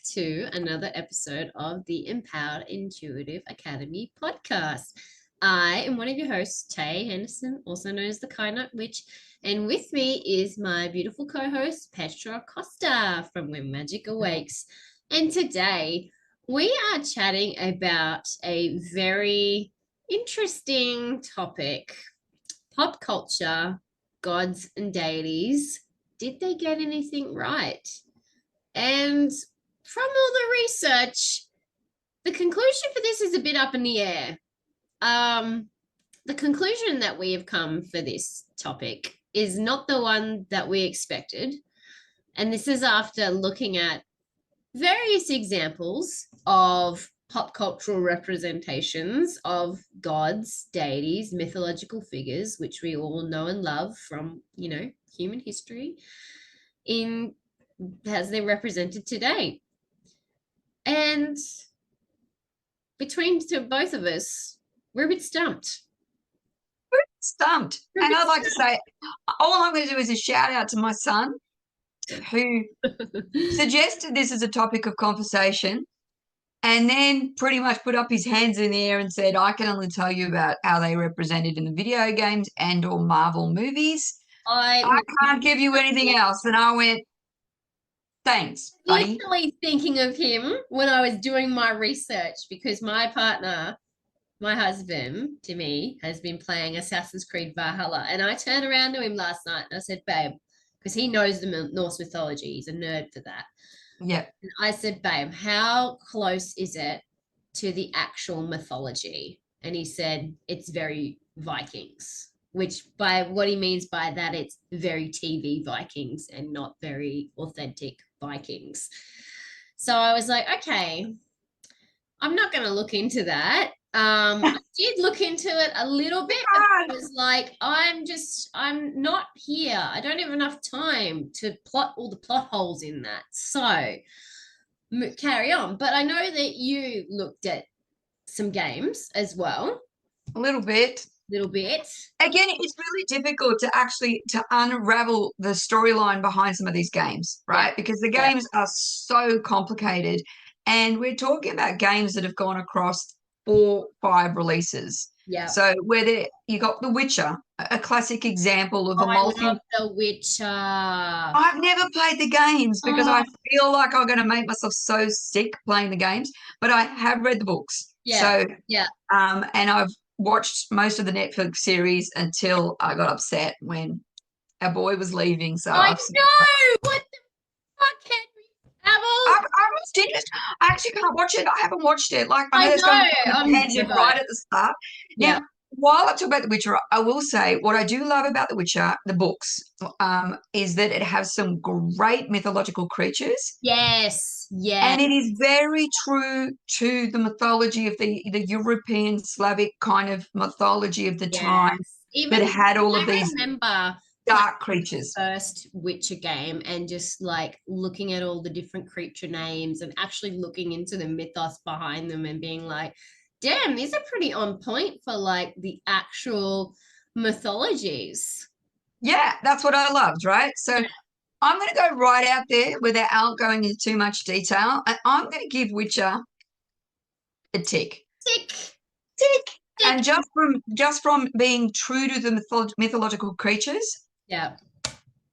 to another episode of the Empowered Intuitive Academy podcast. I am one of your hosts, Tay Henderson, also known as the Kynoch Witch, and with me is my beautiful co-host, Petra Costa from When Magic Awakes. And today we are chatting about a very interesting topic, pop culture, gods and deities. Did they get anything right? And from all the research, the conclusion for this is a bit up in the air. The conclusion that we have come for this topic is not the one that we expected. And this is after looking at various examples of pop cultural representations of gods, deities, mythological figures, which we all know and love from, human history, as they're represented today. And between both of us, we're a bit stumped. And I'd like to say, all I'm going to do is a shout out to my son who suggested this as a topic of conversation and then pretty much put up his hands in the air and said, I can only tell you about how they represented in the video games and or Marvel movies. I can't give you anything else. And I went, thanks, buddy. Literally thinking of him when I was doing my research, because my partner, my husband, Timmy, has been playing Assassin's Creed Valhalla. And I turned around to him last night and I said, babe, because he knows the Norse mythology. He's a nerd for that. Yeah. And I said, babe, how close is it to the actual mythology? And he said, it's very Vikings, which by what he means by that, it's very TV Vikings and not very authentic Vikings. So I was like, okay, I'm not going to look into that. I did look into it a little bit, but I was like, I'm not here. I don't have enough time to plot all the plot holes in that. So carry on. But I know that you looked at some games as well. A little bit. Again, it's really difficult to unravel the storyline behind some of these games, right? Yeah. Because the games are so complicated. And we're talking about games that have gone across 4-5 releases. Yeah. So you got The Witcher, a classic example of I love The Witcher. I've never played the games because I feel like I'm going to make myself so sick playing the games, but I have read the books. Yeah. So, yeah. And I've watched most of the Netflix series until I got upset when our boy was leaving. So I know. What the fuck, Henry? I actually can't watch it. I haven't watched it. Like I know. I'm right at the start. Yeah. Now, while I talk about The Witcher, I will say what I do love about The Witcher, the books, is that it has some great mythological creatures. Yes. Yeah. And it is very true to the mythology of the European Slavic kind of mythology of the time. Even that had all of these dark creatures. First Witcher game and just like looking at all the different creature names and actually looking into the mythos behind them and being like, damn, these are pretty on point for like the actual mythologies. Yeah, that's what I loved, right? So I'm going to go right out there without going into too much detail. And I'm going to give Witcher a tick. Tick. And just from being true to the mythological creatures, yeah,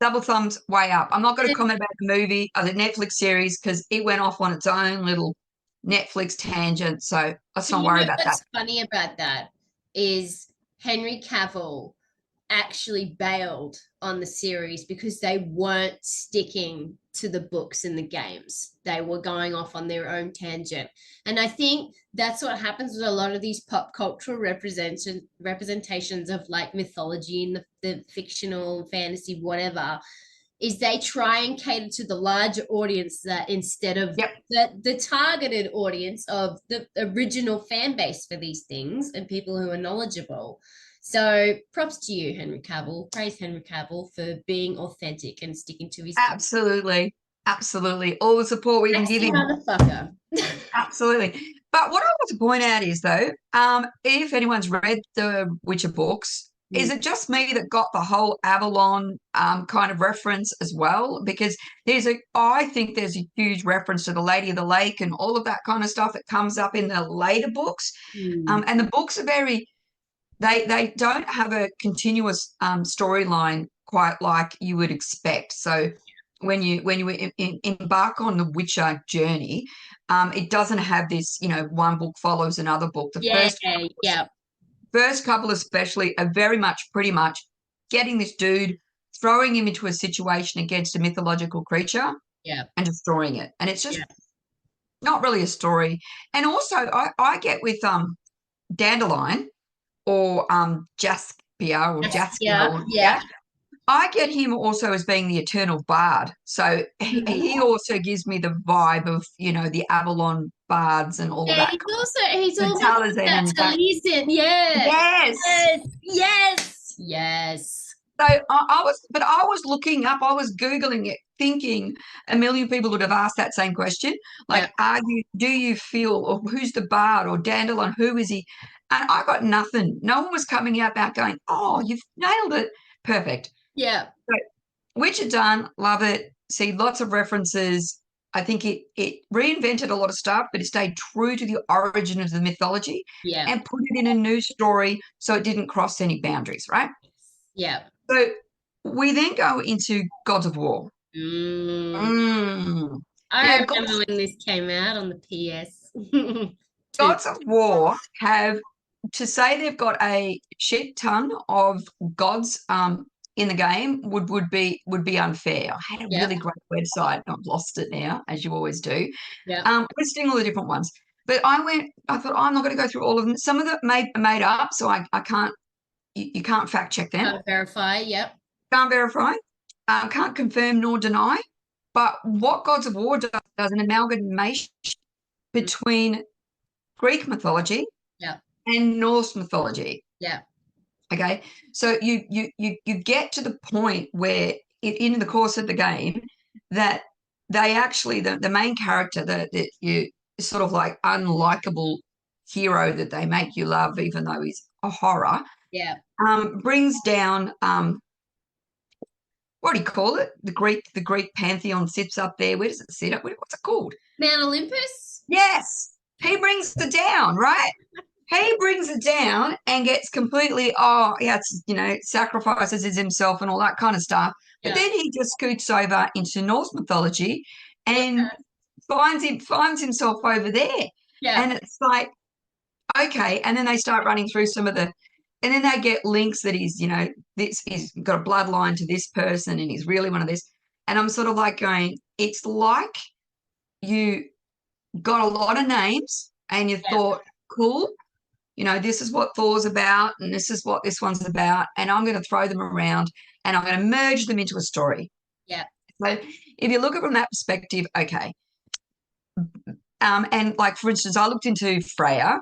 double thumbs way up. I'm not going to comment about the movie or the Netflix series because it went off on its own little Netflix tangent. So let's not worry about that. What's funny about that is Henry Cavill actually bailed on the series because they weren't sticking to the books and the games. They were going off on their own tangent. And I think that's what happens with a lot of these pop cultural representations of like mythology and the fictional fantasy, whatever, is they try and cater to the larger audience that instead of the targeted audience of the original fan base for these things and people who are knowledgeable. So props to you, Henry Cavill. Praise Henry Cavill for being authentic and sticking to his Absolutely. All the support we can give him. Motherfucker. Absolutely. But what I want to point out is, though, if anyone's read the Witcher books, is it just me that got the whole Avalon kind of reference as well? Because I think there's a huge reference to the Lady of the Lake and all of that kind of stuff that comes up in the later books. And the books are they don't have a continuous storyline quite like you would expect. So when you embark on the Witcher journey, it doesn't have this, one book follows another book. The first couple especially are very much pretty much getting this dude, throwing him into a situation against a mythological creature and destroying it. And it's just not really a story. And also I get with Dandelion or Jaspia or Jaskier. I get him also as being the eternal bard. So he also gives me the vibe of, the Avalon bards and all of that. He's almost that Taliesin. Yes. So I was looking up, I was Googling it, thinking a million people would have asked that same question. Like, do you feel, or who's the bard or Dandelion, who is he? And I got nothing. No one was coming out going, oh, you've nailed it. Perfect. Yeah. So, Witcher done, love it. See lots of references. I think it reinvented a lot of stuff, but it stayed true to the origin of the mythology and put it in a new story so it didn't cross any boundaries, right? Yeah. So we then go into Gods of War. I remember when this came out on the PS. Gods of War have, to say they've got a shit ton of gods in the game would be unfair. I had a really great website. I've lost it now, as you always do. Listing all the different ones. But I thought, I'm not going to go through all of them. Some of them made up, so I can't, you can't fact check them. Can't verify, Can't verify. Can't confirm nor deny. But what Gods of War does an amalgamation between Greek mythology and Norse mythology. Okay, so you get to the point where in the course of the game that they actually the main character that you sort of like unlikable hero that they make you love even though he's a horror brings down what do you call it, the Greek pantheon sits up there. Where does it sit up? What's it called? Mount Olympus. Yes, he brings it down, right? He brings it down and gets completely, sacrifices himself and all that kind of stuff. But then he just scoots over into Norse mythology and finds himself over there. And it's like, okay. And then they start running through some of the, and then they get links that he's got a bloodline to this person and he's really one of this. And I'm sort of like going, it's like you got a lot of names and you thought, cool. This is what Thor's about and this is what this one's about, and I'm going to throw them around and I'm going to merge them into a story. So if you look at it from that perspective, okay. And like, for instance, I looked into Freya,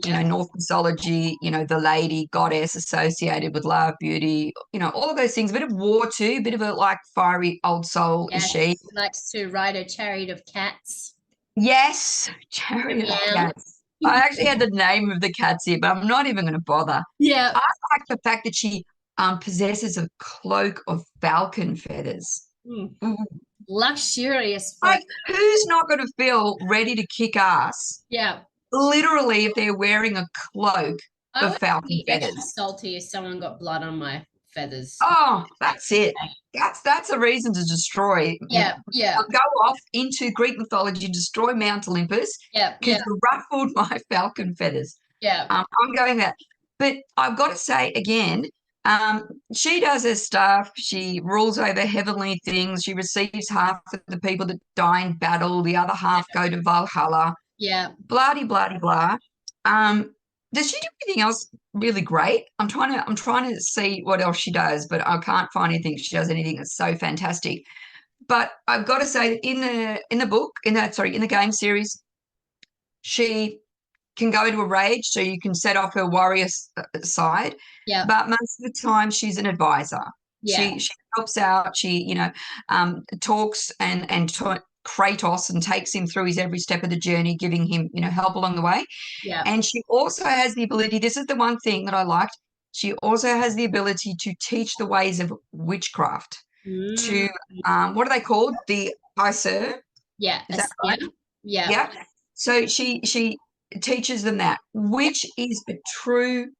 Norse mythology, the lady goddess associated with love, beauty, all of those things, a bit of war too, a bit of a like fiery old soul is she. She likes to ride a chariot of cats. Yes, chariot of cats. I actually had the name of the cats here, but I'm not even going to bother. I like the fact that she possesses a cloak of falcon feathers. Luxurious. Like, who's not going to feel ready to kick ass? Literally, if they're wearing a cloak of falcon feathers. Extra salty if someone got blood on my feathers. Oh, that's it. That's a reason to destroy. I'll go off into Greek mythology, destroy Mount Olympus because you ruffled my falcon feathers. I'm going that. But I've got to say again, she does her stuff. She rules over heavenly things. She receives half of the people that die in battle. The other half go to Valhalla. Blah. Does she do anything else really great? I'm trying to see what else she does, but I can't find anything. She does anything that's so fantastic. But I've got to say that in the game series, she can go into a rage, so you can set off her warrior side. But most of the time, she's an advisor. She helps out. She talks and Kratos and takes him through his every step of the journey, giving him help along the way. And she also has the ability. This is the one thing that I liked. she also has the ability to teach the ways of witchcraft to, what are they called? The Iser. Yeah. Is that Yeah. right? Yeah. Yeah. So she teaches them that, which is a true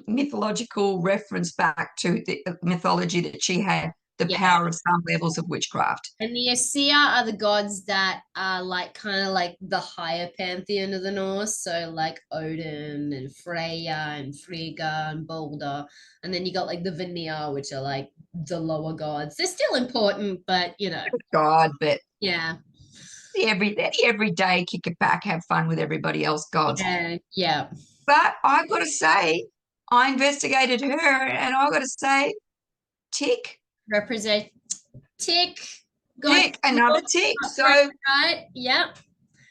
mythological reference back to the mythology that she had the Yeah. power of some levels of witchcraft. And the Aesir are the gods that are like kind of like the higher pantheon of the Norse. So like Odin and Freya and Frigga and Balder. And then you got like the Vanir, which are like the lower gods. They're still important, but God, but yeah. every day, kick it back, have fun with everybody else gods. Yeah. Yeah. But I've got to say, I investigated her, and I've got to say, tick, Represent tick. God, tick, another tick. right. Yep.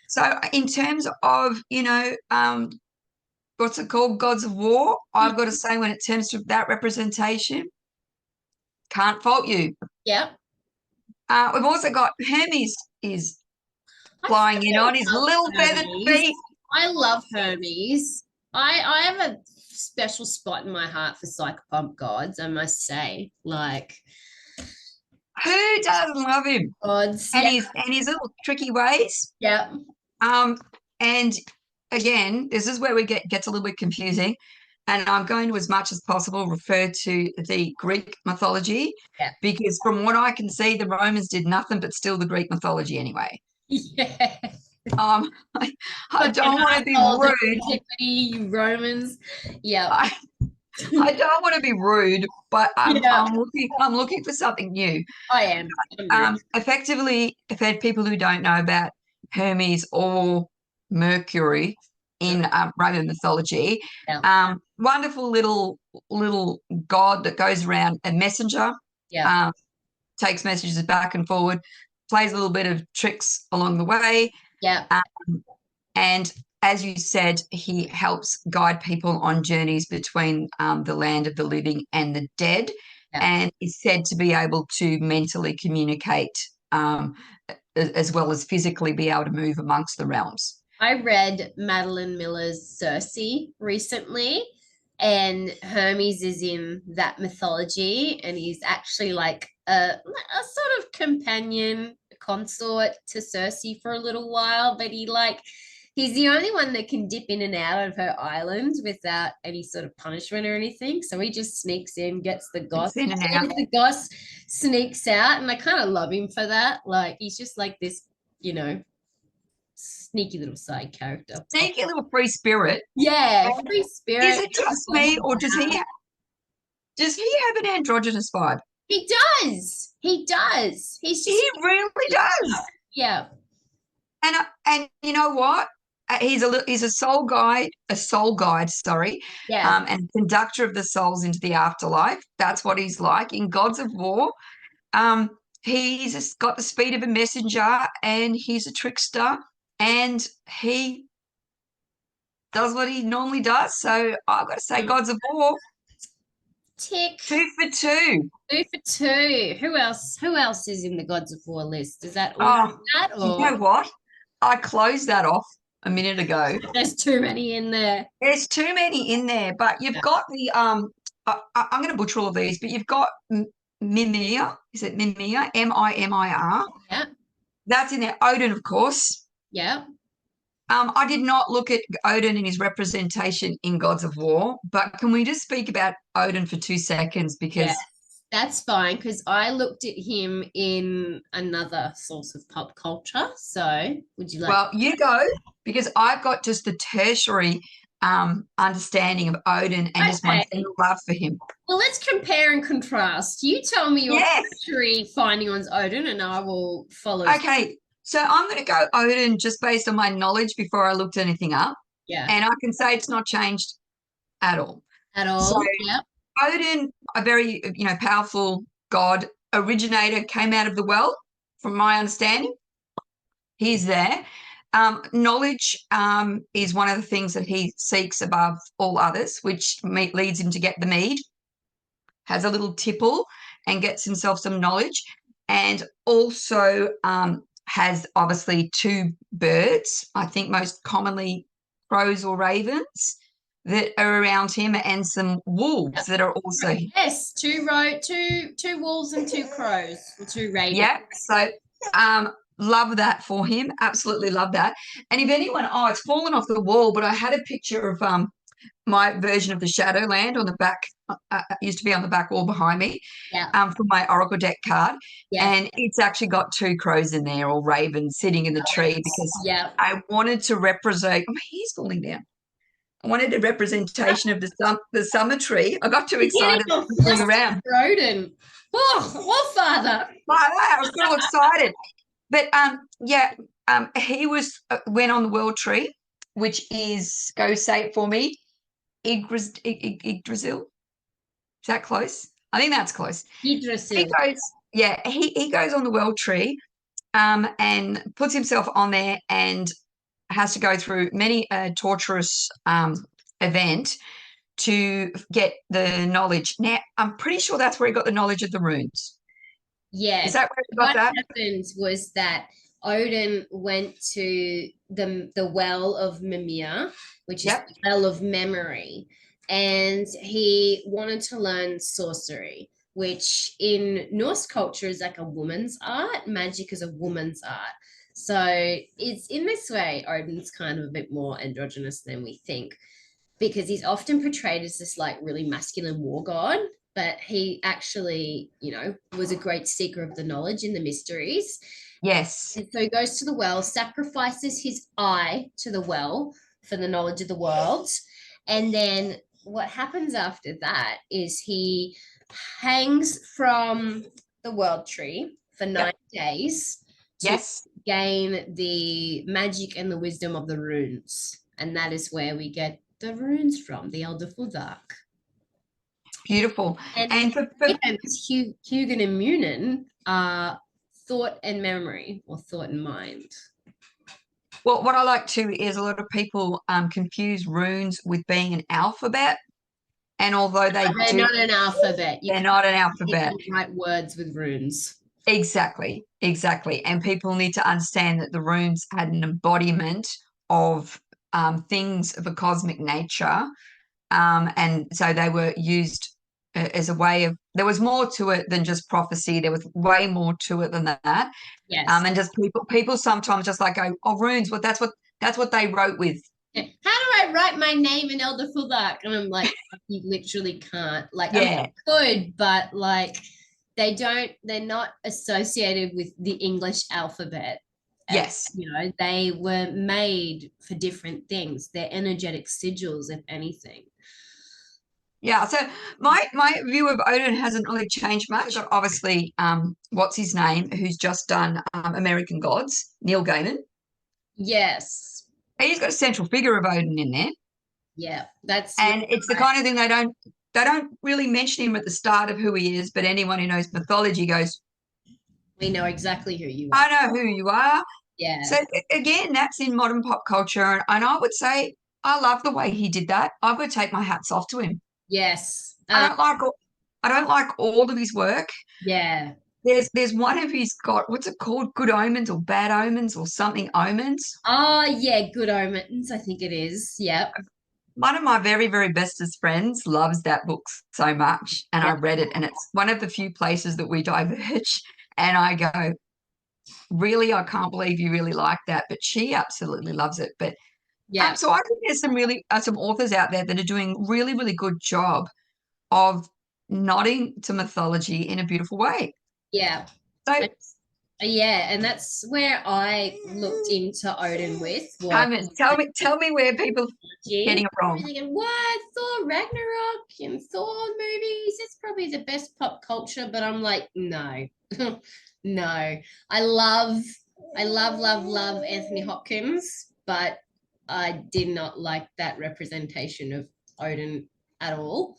So in terms of, what's it called, Gods of War, I've got to say, when it comes to that representation, can't fault you. Yep. We've also got Hermes is I flying in on his love little feathered Hermes. feet. I love Hermes. I have a special spot in my heart for psychopomp gods, I must say. Like Who doesn't love him? gods, And yeah, his little tricky ways. yeah, And again, this is where we gets a little bit confusing. And I'm going to, as much as possible, refer to the Greek mythology, yeah, because from what I can see, the Romans did nothing but steal the Greek mythology anyway. yeah. Um, I Fucking don't want to be assholes of rude. antiquity, you Romans. Yeah, I don't want to be rude, but yeah, I'm looking for something new. I am. I'm rude. Effectively, for people who don't know about Hermes or Mercury in Roman mythology, Yeah, wonderful little god that goes around, a messenger, yeah, um, takes messages back and forward, plays a little bit of tricks along the way, yeah, and as you said, he helps guide people on journeys between the land of the living and the dead, yeah. and is said to be able to mentally communicate, as well as physically be able to move amongst the realms. I read Madeline Miller's Circe recently, and Hermes is in that mythology, and he's actually like a sort of companion consort to Circe for a little while, but he's the only one that can dip in and out of her islands without any sort of punishment or anything. So he just sneaks in, gets the goss, In and out. the goss sneaks out, and I kind of love him for that. Like he's just like this, you know, sneaky little side character. Sneaky little free spirit. Yeah, And free spirit. is it just me, or does he have an androgynous vibe? He does. He does. He's just He really does. yeah. And you know what? He's a soul guide, sorry, Yeah. and conductor of the souls into the afterlife. That's what he's like in Gods of War. He's got the speed of a messenger, and he's a trickster, and he does what he normally does. So I've got to say, Gods of War, Tick. 2 for 2. 2 for 2. Who else? Who else is in the Gods of War list? Is that all Oh, that you know or what? I closed that off a minute ago. there's too many in there? There's too many in there, but you've got the I'm going to butcher all of these, but you've got Mimir. Is it Mimir? Mimir. Yeah. That's in there. Odin, of course. Yeah. I did not look at Odin and his representation in Gods of War, but can we just speak about Odin for 2 seconds? Yeah. Because That's fine because I looked at him in another source of pop culture. So would you like well, you go, because I've got just the tertiary understanding of Odin and just my Okay. general love for him. Well, let's compare and contrast. You tell me your Yes. history finding on Odin, and I will follow. Okay, so I'm going to go Odin just based on my knowledge before I looked anything up, Yeah. and I can say it's not changed at all. At So all. Yep. Odin, a very powerful god, originator, came out of the well, from my understanding. He's there. Knowledge is one of the things that he seeks above all others, which leads him to get the mead, has a little tipple and gets himself some knowledge, and also has obviously 2 birds, I think most commonly crows or ravens, that are around him and some wolves that are also. Yes, two wolves and two crows, or two ravens. Yeah. So love that for him. Absolutely love that. And if anyone, it's fallen off the wall, but I had a picture of my version of the Shadowland on the back. Used to be on the back wall behind me. Yeah. For my Oracle deck card. Yes. And it's actually got two crows in there, or ravens sitting in the tree, because I wanted to represent. Oh, my hair's falling down. I wanted a representation of the summer tree. I got too excited looking around. Rodent. Oh, father. I was all excited. But he went on the world tree, which is, go say it for me, Yggdrasil. Is that close? I think that's close. Yggdrasil. He goes on the world tree, and puts himself on there and has to go through many torturous event to get the knowledge. Now, I'm pretty sure that's where he got the knowledge of the runes. Yeah. Is that where he got that? What happened was that Odin went to the well of Mimir, which is the well of memory, and he wanted to learn sorcery, which in Norse culture is like a woman's art. Magic is a woman's art. So it's in this way, Odin's kind of a bit more androgynous than we think, because he's often portrayed as this like really masculine war god, but he actually, was a great seeker of the knowledge in the mysteries. Yes. And so he goes to the well, sacrifices his eye to the well for the knowledge of the world. And then what happens after that is he hangs from the world tree for 9 days to gain the magic and the wisdom of the runes. And that is where we get the runes from, the Elder Dark. Beautiful. And for Hugin and Munin are thought and memory, or thought and mind. Well, what I like too is a lot of people confuse runes with being an alphabet. And although they're not an alphabet. They're not an alphabet. You can write words with runes. Exactly. And people need to understand that the runes had an embodiment of things of a cosmic nature. And so they were used as a way of, there was more to it than just prophecy. There was way more to it than that. Yes. And just people sometimes just like go, runes, well, that's what they wrote with. How do I write my name in Elder Dark? And I'm like, you literally can't. Like, I could, but like they're not associated with the English alphabet. Yes. They were made for different things. They're energetic sigils, if anything. Yeah, so my view of Odin hasn't really changed much. Obviously, what's his name, who's just done American Gods, Neil Gaiman. Yes. He's got a central figure of Odin in there. Yeah, and it's the kind of thing they don't really mention him at the start of who he is, but anyone who knows mythology goes, we know exactly who you are. I know who you are. Yeah. So again, that's in modern pop culture, and I would say I love the way he did that. I would take my hats off to him. Yes. I don't like all of his work. Yeah. There's one of his got, what's it called? Good Omens or Bad Omens or something Omens. Oh, yeah, Good Omens, I think it is. Yep. One of my very, very bestest friends loves that book so much, and I read it, and it's one of the few places that we diverge, and I go, really, I can't believe you really like that, but she absolutely loves it. But so I think there's some really some authors out there that are doing really, really good job of nodding to mythology in a beautiful way. Yeah. So, and that's where I looked into Odin with. Tell me where people getting it wrong. Thinking, what? Thor Ragnarok and Thor movies? It's probably the best pop culture, but I'm like, no. No. I love Anthony Hopkins, but I did not like that representation of Odin at all.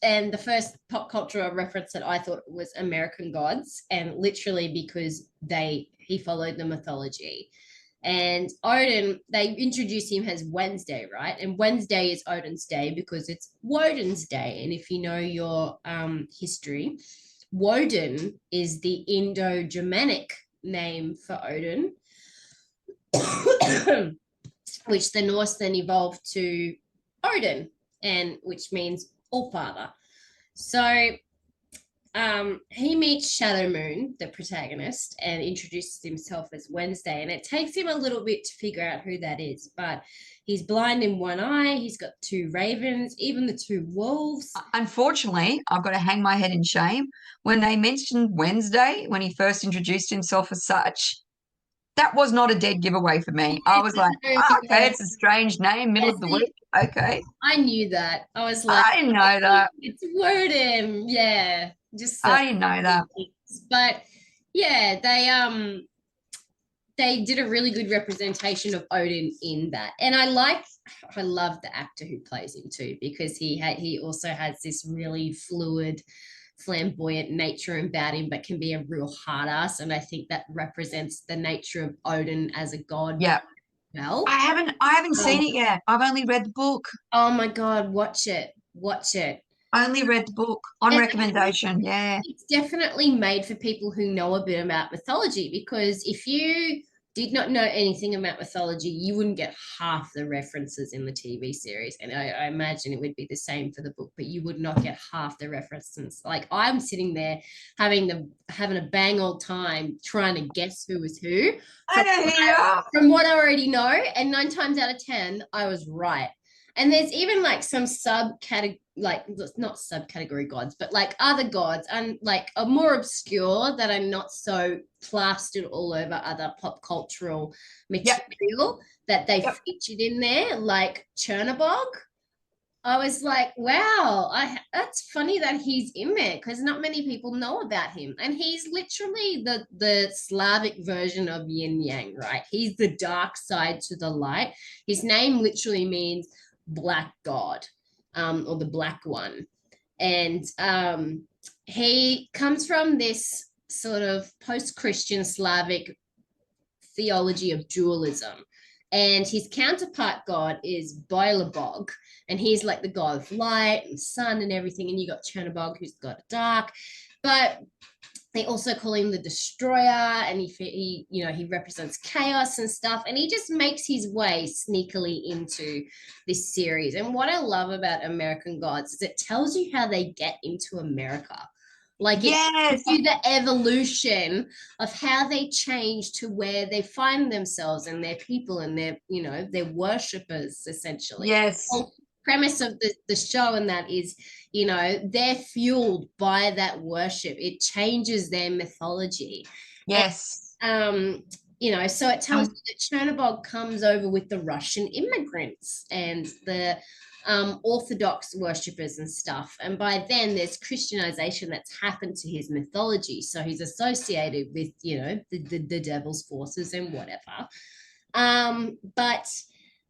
And the first pop culture reference that I thought was American Gods, and literally because he followed the mythology. And Odin, they introduce him as Wednesday, right? And Wednesday is Odin's day because it's Woden's day. And if you know your history, Woden is the Indo-Germanic name for Odin. which the Norse then evolved to Odin, and which means all father. So he meets Shadow Moon, the protagonist, and introduces himself as Wednesday. And it takes him a little bit to figure out who that is. But he's blind in one eye. He's got two ravens, even the two wolves. Unfortunately, I've got to hang my head in shame. When they mentioned Wednesday, when he first introduced himself as such, that was not a dead giveaway for me. I was like, oh, okay, it's a strange name, middle of the week. Okay. I knew that. I was like, I didn't know that. It's Woden. Yeah. Just I didn't know that. But yeah, they did a really good representation of Odin in that. And I love the actor who plays him too, because he also has this really fluid, flamboyant nature about him, but can be a real hard ass. And I think that represents the nature of Odin as a god. Yeah. Well, I haven't seen it yet. I've only read the book. Oh my God, watch it. I only read the book on recommendation. Yeah. It's definitely made for people who know a bit about mythology, because if you did not know anything about mythology, you wouldn't get half the references in the TV series. And I imagine it would be the same for the book, but you would not get half the references. Like, I'm sitting there having a bang old time trying to guess who was who. I know who you are. From what I already know, and 9 times out of 10, I was right. And there's even like some subcategory, like not subcategory gods, but like other gods, and like are more obscure, that are not so plastered all over other pop cultural material, that they featured in there, like Chernobog. I was like, wow, that's funny that he's in there, because not many people know about him. And he's literally the Slavic version of yin yang, right? He's the dark side to the light. His name literally means black god, or the black one. And he comes from this sort of post-Christian Slavic theology of dualism. And his counterpart god is Bylerbog, and he's like the god of light and sun and everything. And you got Chernobog, who's the god of dark. But they also call him the destroyer, and he represents chaos and stuff, and he just makes his way sneakily into this series. And what I love about American Gods is it tells you how they get into America. Like, it gives you the evolution of how they change to where they find themselves and their people and their worshippers, essentially. Yes. The whole premise of the show and that is, they're fueled by that worship. It changes their mythology. Yes. And, so it tells you that Chernobog comes over with the Russian immigrants and the Orthodox worshippers and stuff. And by then there's Christianization that's happened to his mythology. So he's associated with, the devil's forces and whatever. But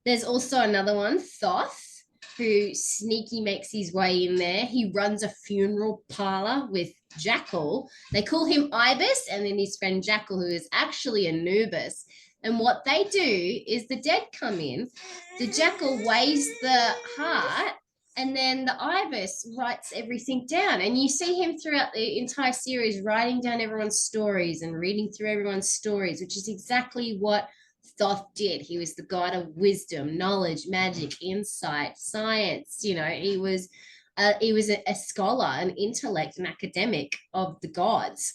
there's also another one, Thoth, who sneaky makes his way in there. He runs a funeral parlor with Jackal. They call him Ibis, and then his friend Jackal, who is actually Anubis. And what they do is the dead come in, the Jackal weighs the heart, and then the Ibis writes everything down. And you see him throughout the entire series writing down everyone's stories and reading through everyone's stories, which is exactly what Thoth did. He was the god of wisdom, knowledge, magic, insight, science. He was a scholar, an intellect, an academic of the gods.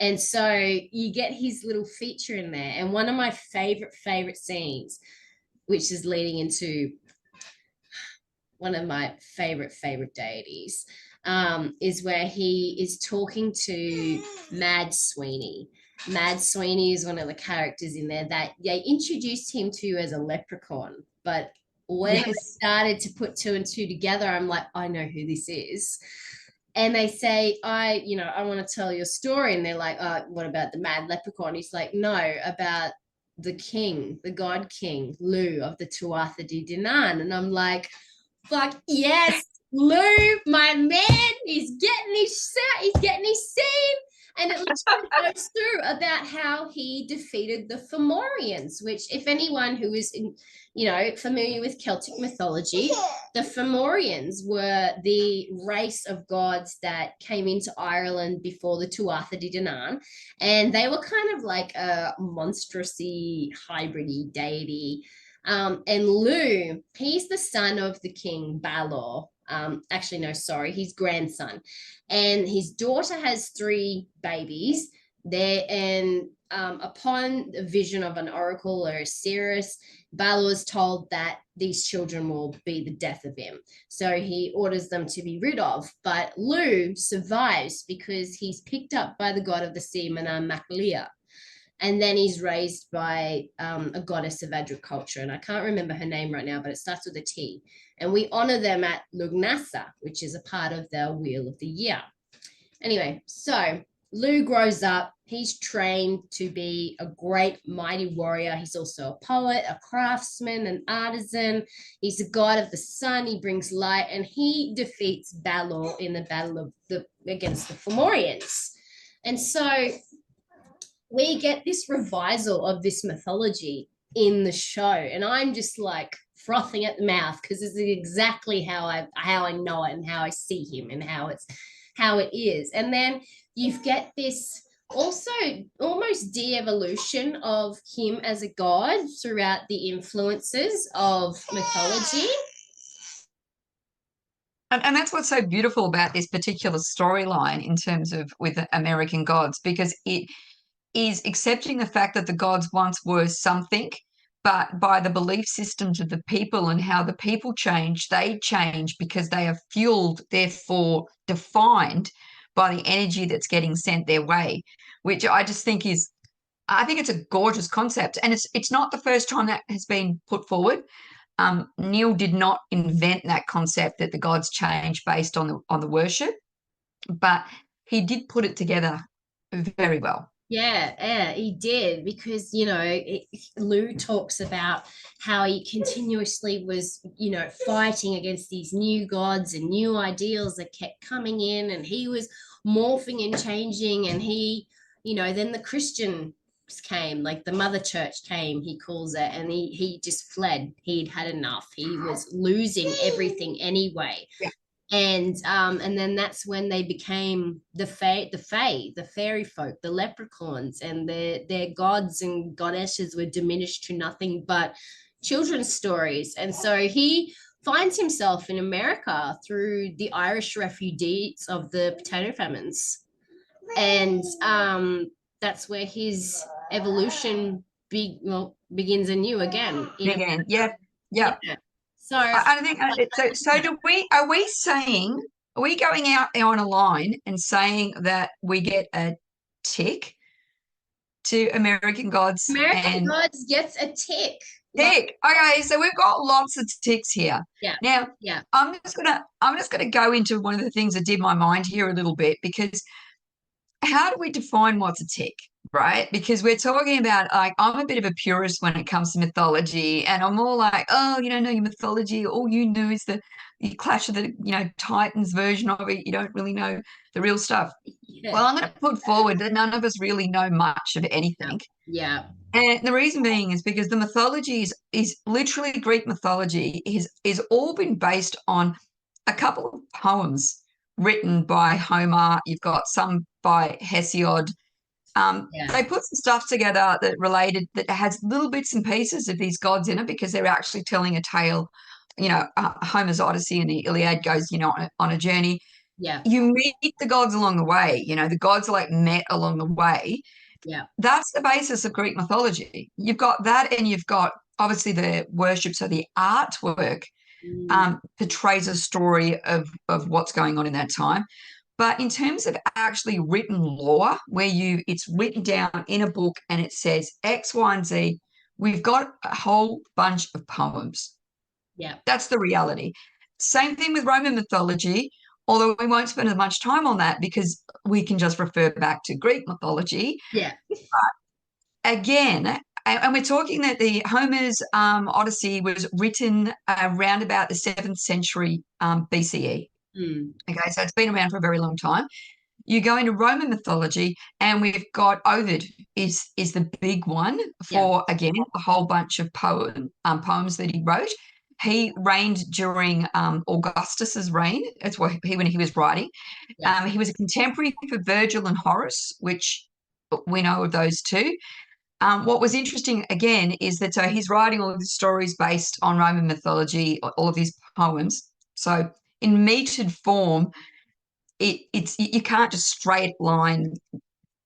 And so you get his little feature in there. And one of my favorite scenes, which is leading into one of my favorite deities, is where he is talking to Mad Sweeney. Mad Sweeney is one of the characters in there that they introduced him to as a leprechaun. But when I started to put 2 and 2 together, I'm like, I know who this is. And they say, I want to tell you a story. And they're like, what about the mad leprechaun? He's like, no, about the king, the god king, Lu of the Tuatha De Danann. And I'm like, fuck yes, Lu, my man, he's getting his scene. And it literally goes through about how he defeated the Fomorians, which, if anyone who is familiar with Celtic mythology, the Fomorians were the race of gods that came into Ireland before the Tuatha De Danann, and they were kind of like a monstrousy, hybridy deity. And Lu, he's the son of the king Balor. Actually, no, sorry, his grandson. And his daughter has three babies there. And upon the vision of an oracle or a seeress, Balor is told that these children will be the death of him. So he orders them to be rid of. But Lu survives because he's picked up by the god of the sea, Maklia, and then he's raised by a goddess of agriculture, and I can't remember her name right now, but it starts with a T. And we honor them at Lugnasa, which is a part of their Wheel of the Year. Anyway, so Lu grows up. He's trained to be a great, mighty warrior. He's also a poet, a craftsman, an artisan. He's a god of the sun. He brings light, and he defeats Balor in the battle of against the Fomorians. And so we get this revisal of this mythology in the show, and I'm just like frothing at the mouth because this is exactly how I know it and how I see him and how it is. And then you get this also almost de-evolution of him as a god throughout the influences of mythology. And that's what's so beautiful about this particular storyline in terms of with American Gods, because it is accepting the fact that the gods once were something, but by the belief systems of the people and how the people change, they change because they are fueled, therefore defined by the energy that's getting sent their way, which I just think is, I think it's a gorgeous concept. And it's not the first time that has been put forward. Neil did not invent that concept that the gods change based on the worship, but he did put it together very well. Yeah, he did, because Lou talks about how he continuously was fighting against these new gods and new ideals that kept coming in, and he was morphing and changing, and he then the Christian came, like the mother church came, he calls it, and he just fled. He'd had enough. He was losing everything anyway. Yeah. And then that's when they became the fairy folk, the leprechauns, and their gods and goddesses were diminished to nothing but children's stories. And so he finds himself in America through the Irish refugees of the potato famines, and that's where his evolution begins anew again. Yeah. So I think so. Are we saying, are we going out on a line and saying that we get a tick to American Gods? American Gods gets a tick. Tick. Okay, so we've got lots of ticks here. Yeah. Now, yeah. I'm just gonna go into one of the things that did my mind here a little bit, because how do we define what's a tick? Right? Because we're talking about, like, I'm a bit of a purist when it comes to mythology, and I'm more like, oh, you don't know your mythology. All you know is the Clash of the, Titans version of it. You don't really know the real stuff. Yeah. Well, I'm going to put forward that none of us really know much of anything. Yeah. And the reason being is because the mythology is literally Greek mythology is all been based on a couple of poems written by Homer. You've got some by Hesiod. They put some stuff together that has little bits and pieces of these gods in it, because they're actually telling a tale. Homer's Odyssey and the Iliad goes, on a journey. Yeah. You meet the gods along the way. The gods are like met along the way. Yeah. That's the basis of Greek mythology. You've got that, and you've got obviously the worship. So the artwork portrays a story of what's going on in that time. But in terms of actually written lore, where it's written down in a book and it says X, Y, and Z, we've got a whole bunch of poems. Yeah. That's the reality. Same thing with Roman mythology, although we won't spend as much time on that because we can just refer back to Greek mythology. Yeah. But again, and we're talking that the Homer's Odyssey was written around about the 7th century BCE. Okay, so it's been around for a very long time. You go into Roman mythology, and we've got Ovid is the big one for, again, a whole bunch of poems that he wrote. He reigned during Augustus's reign. That's when he was writing. He was a contemporary for Virgil and Horace, which we know of those two. what was interesting again is that he's writing all of his stories based on Roman mythology, all of his poems. So in metered form, it's you can't just straight line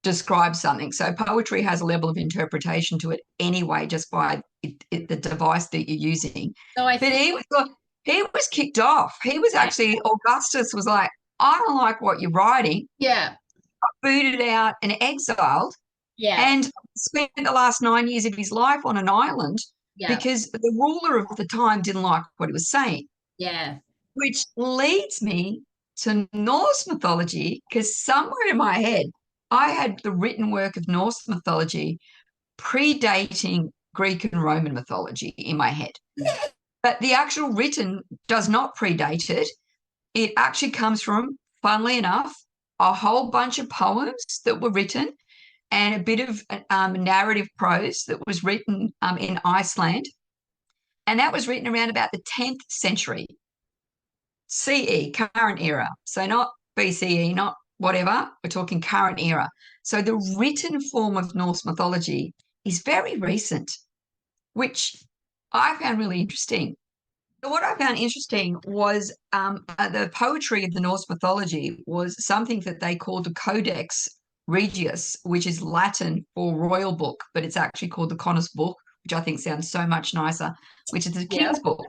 describe something. So poetry has a level of interpretation to it anyway, just by the device that you're using. So I But think, he was kicked off. He was yeah, actually, Augustus was like, I don't like what you're writing, yeah, booted out and exiled, yeah, and spent the last 9 years of his life on an island yeah, because the ruler of the time didn't like what he was saying. yeah, Which leads me to Norse mythology, because somewhere in my head, I had the written work of Norse mythology predating Greek and Roman mythology in my head. But the actual written does not predate it. It actually comes from, funnily enough, a whole bunch of poems that were written and a bit of narrative prose that was written in Iceland. And that was written around about the 10th century CE, current era. So not BCE, not whatever. We're talking current era. So the written form of Norse mythology is very recent, which I found really interesting. What I found interesting was the poetry of the Norse mythology was something that they called the Codex Regius, which is Latin for royal book, but it's actually called the Conus book, which I think sounds so much nicer, which is the yeah, king's book.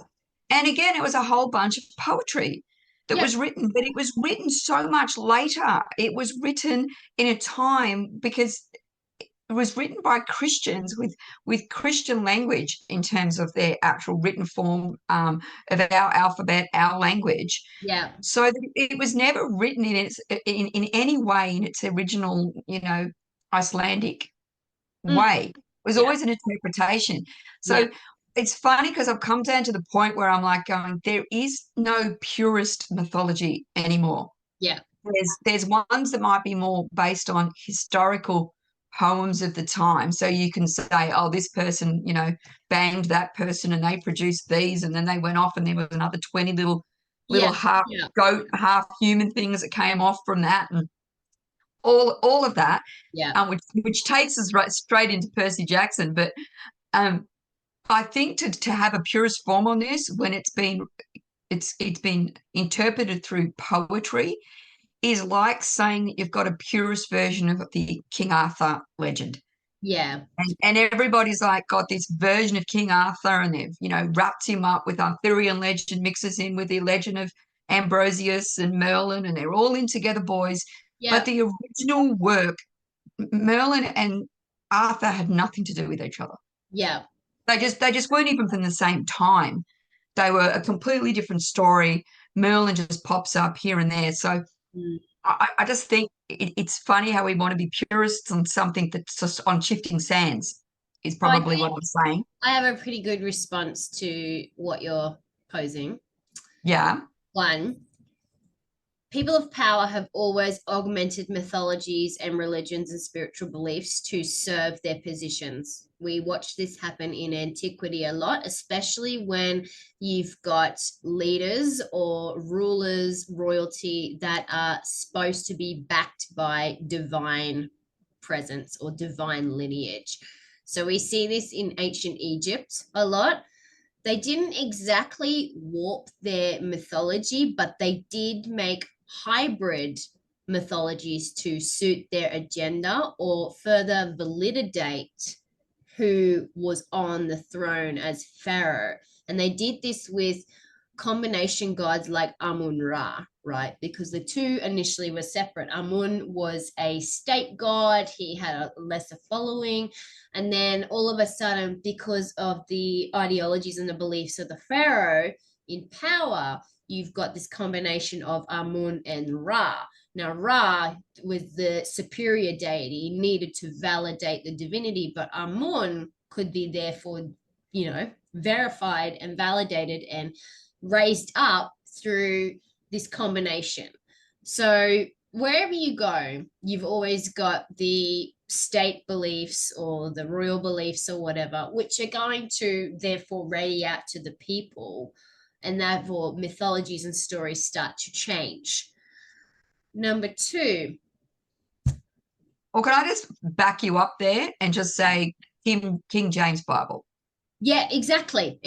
And again, it was a whole bunch of poetry that yeah, was written, but it was written so much later. It was written in a time because it was written by Christians with Christian language in terms of their actual written form of our alphabet, our language. yeah, So it was never written in any way in its original, Icelandic mm, way. It was yeah, always an interpretation. yeah, So it's funny because I've come down to the point where I'm like going, there is no purist mythology anymore. yeah, There's ones that might be more based on historical poems of the time. So you can say, oh, this person, banged that person and they produced these, and then they went off and there was another 20 little yeah, half yeah, goat, half human things that came off from that, and all of that, yeah. which takes us right straight into Percy Jackson. But um, I think to have a purist form on this, when it's been interpreted through poetry, is like saying that you've got a purist version of the King Arthur legend. Yeah. And everybody's like got this version of King Arthur, and they've, wrapped him up with Arthurian legend, mixes in with the legend of Ambrosius and Merlin, and they're all in together, boys. But Yeah, the original work, Merlin and Arthur had nothing to do with each other. yeah. They just weren't even from the same time. They were a completely different story. Merlin just pops up here and there. So Mm. I just think it's funny how we want to be purists on something that's just on shifting sands, is So I probably think what I'm saying. I have a pretty good response to what you're posing. Yeah. One, people of power have always augmented mythologies and religions and spiritual beliefs to serve their positions. We watch this happen in antiquity a lot, especially when you've got leaders or rulers, royalty that are supposed to be backed by divine presence or divine lineage. So we see this in ancient Egypt a lot. They didn't exactly warp their mythology, but they did make hybrid mythologies to suit their agenda or further validate who was on the throne as pharaoh. And they did this with combination gods like Amun Ra, right? Because the two initially were separate. Amun was a state god, he had a lesser following. And then all of a sudden, because of the ideologies and the beliefs of the pharaoh in power, you've got this combination of Amun and Ra. Now, Ra was the superior deity, needed to validate the divinity, but Amun could be therefore, verified and validated and raised up through this combination. So wherever you go, you've always got the state beliefs or the royal beliefs or whatever, which are going to therefore radiate out to the people, and therefore mythologies and stories start to change. Number two, Or can I just back you up there and just say King James Bible. Yeah, exactly.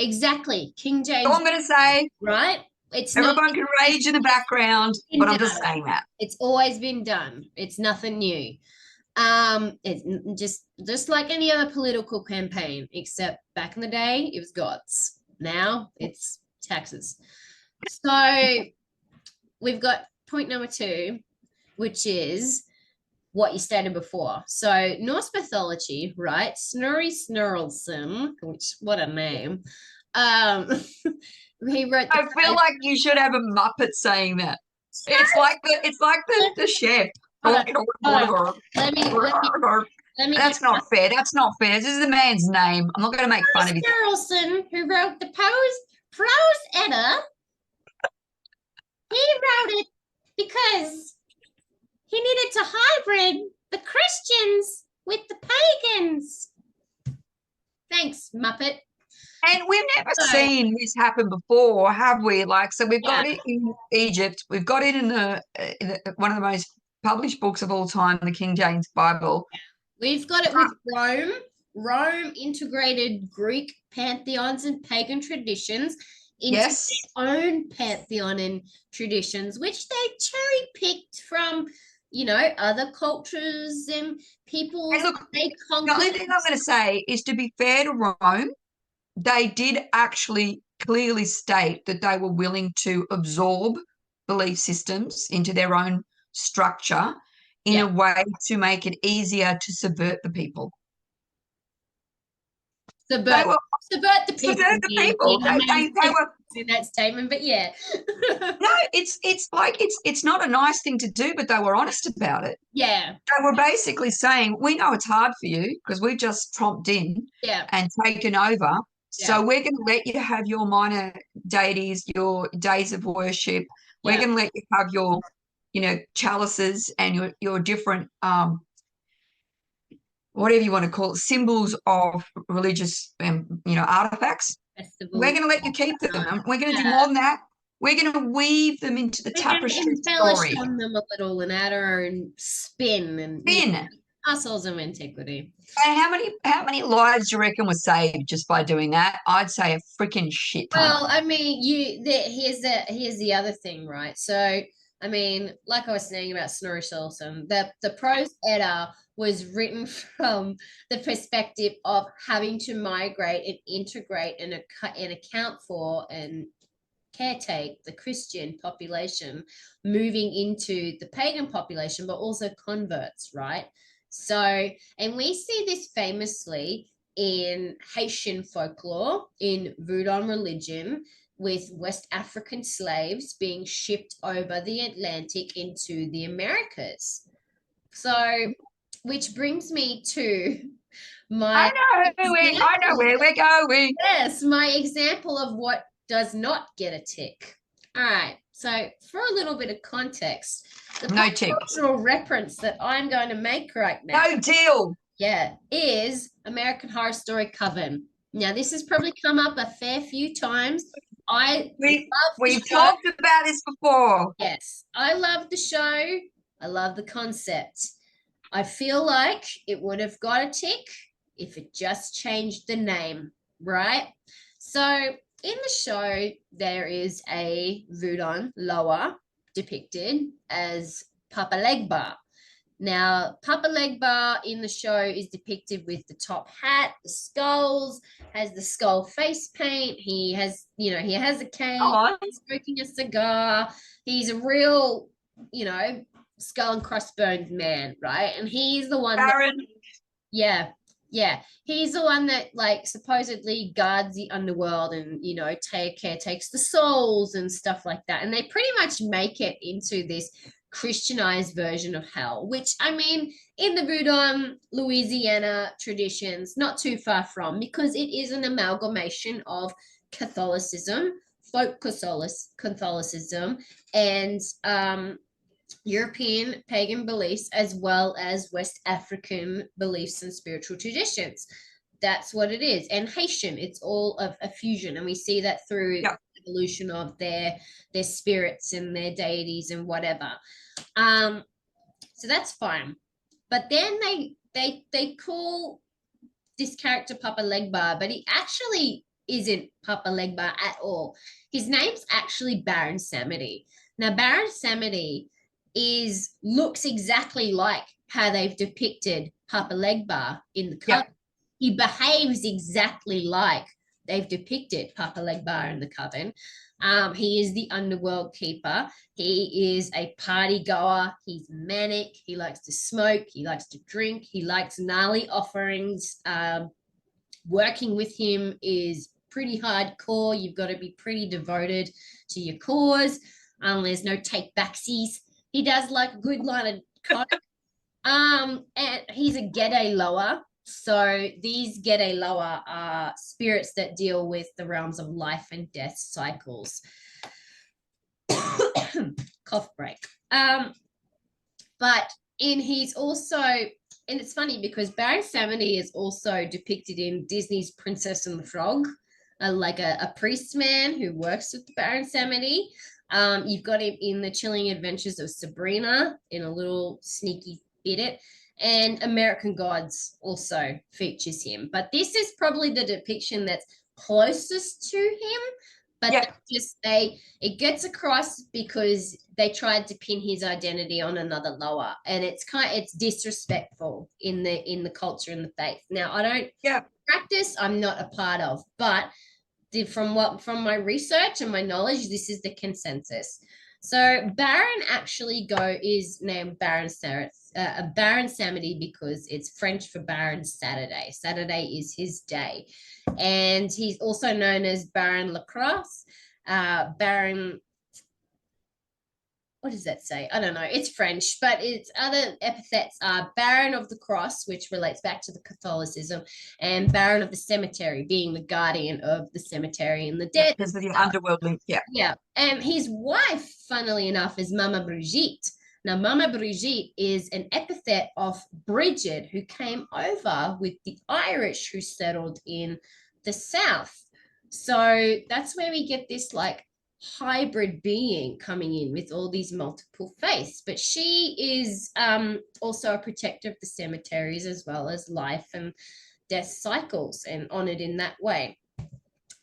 King So James, I'm going to say, right? It's not everyone can rage in the background, been but I'm just done. saying that. It's always been done. It's nothing new. It's just like any other political campaign, except back in the day it was gods. Now it's taxes. So we've got point number 2, which is what you stated before. So Norse mythology, right? Snorri Snurlson, which what a name. Um, he wrote I feel like you should have a Muppet saying that. It's like the chef. Hold on, hold on. Let me That's not fair. That's not fair. This is the man's name. I'm not going to make fun of his. Snurlson, who wrote the Prose Edda, he wrote it because he needed to hybrid the Christians with the pagans. Thanks, Muppet. And we've never seen this happen before, have we? Like, so we've got it in Egypt. We've got it in one of the most published books of all time, the King James Bible. We've got it with Rome. Rome integrated Greek pantheons and pagan traditions into their own pantheon and traditions, which they cherry picked from, other cultures and people. And look, the only thing I'm going to say is, to be fair to Rome, they did actually clearly state that they were willing to absorb belief systems into their own structure in a way to make it easier to subvert the people. Subvert the people. Subvert the people. They were in that statement, but yeah. No, it's not a nice thing to do, but they were honest about it. Yeah. They were basically saying, we know it's hard for you because we've just tromped in and taken over. So we're going to let you have your minor deities, your days of worship. We're going to let you have your, chalices and your different, whatever you want to call it, symbols of religious, artifacts. Festivals. We're going to let you keep them. And we're going to do more than that. We're going to weave them into the tapestry story. On them a little and add our own spin and muscles of antiquity. And how many lives do you reckon were saved just by doing that? I'd say a freaking shit ton. Well, I mean, here's the other thing, right? So, I mean, like I was saying about Snorri Sturluson, the Prose Edda was written from the perspective of having to migrate and integrate and account for and caretake the Christian population moving into the pagan population, but also converts, right? So, and we see this famously in Haitian folklore, in Voodoo religion, with West African slaves being shipped over the Atlantic into the Americas. So, which brings me to my... I know where we're going. Yes, my example of what does not get a tick. All right, so for a little bit of context, the cultural reference that I'm going to make right now, no deal, is American Horror Story Coven. Now, this has probably come up a fair few times. We've talked about this before. Yes, I love the show. I love the concept. I feel like it would have got a tick if it just changed the name, right? So in the show, there is a Voodoo Loa depicted as Papa Legba. Now, Papa Legba in the show is depicted with the top hat, the skulls, has the skull face paint. He has, he has a cane, smoking a cigar. He's a real, skull and crossbones man, right? And he's the one he's the one that supposedly guards the underworld and takes the souls and stuff like that. And they pretty much make it into this Christianized version of hell, which, I mean, in the Voodoo Louisiana traditions, not too far from, because it is an amalgamation of Catholicism, folk Catholicism, and European pagan beliefs, as well as West African beliefs and spiritual traditions. That's what it is. And Haitian, it's all of a fusion. And we see that through the evolution of their spirits and their deities and whatever. So that's fine. But then they call this character Papa Legba, but he actually isn't Papa Legba at all. His name's actually Baron Samedi. Now, Baron Samedi looks exactly like how they've depicted Papa Legba in the cover. Yep. He behaves exactly like they've depicted Papa Legba in the coven. He is the underworld keeper. He is a party goer. He's manic. He likes to smoke. He likes to drink. He likes gnarly offerings. Working with him is pretty hardcore. You've got to be pretty devoted to your cause. There's no take backsies. He does like a good line of coke. And he's a Gede lower. So these Gede lower are spirits that deal with the realms of life and death cycles. Cough break. But he's also, and it's funny because Baron Samedi is also depicted in Disney's Princess and the Frog, like a priest man who works with Baron Samedi. You've got him in The Chilling Adventures of Sabrina in a little sneaky bit. And American Gods also features him. But this is probably the depiction that's closest to him. But it gets across because they tried to pin his identity on another lower, and it's disrespectful in the culture and the faith. Now, I don't practice, I'm not a part of, but from my research and my knowledge, this is the consensus. So Baron actually is named Baron Samedi because it's French for Baron Saturday. Saturday is his day. And he's also known as Baron Lacrosse, Baron, what does that say? I don't know. It's French, but its other epithets are Baron of the Cross, which relates back to the Catholicism, and Baron of the Cemetery, being the guardian of the cemetery and the dead. Because of the underworld link, Yeah. And his wife, funnily enough, is Mama Brigitte. Now, Mama Brigitte is an epithet of Bridget, who came over with the Irish who settled in the South. So that's where we get this like hybrid being coming in with all these multiple faiths. But she is also a protector of the cemeteries as well as life and death cycles, and honored in that way.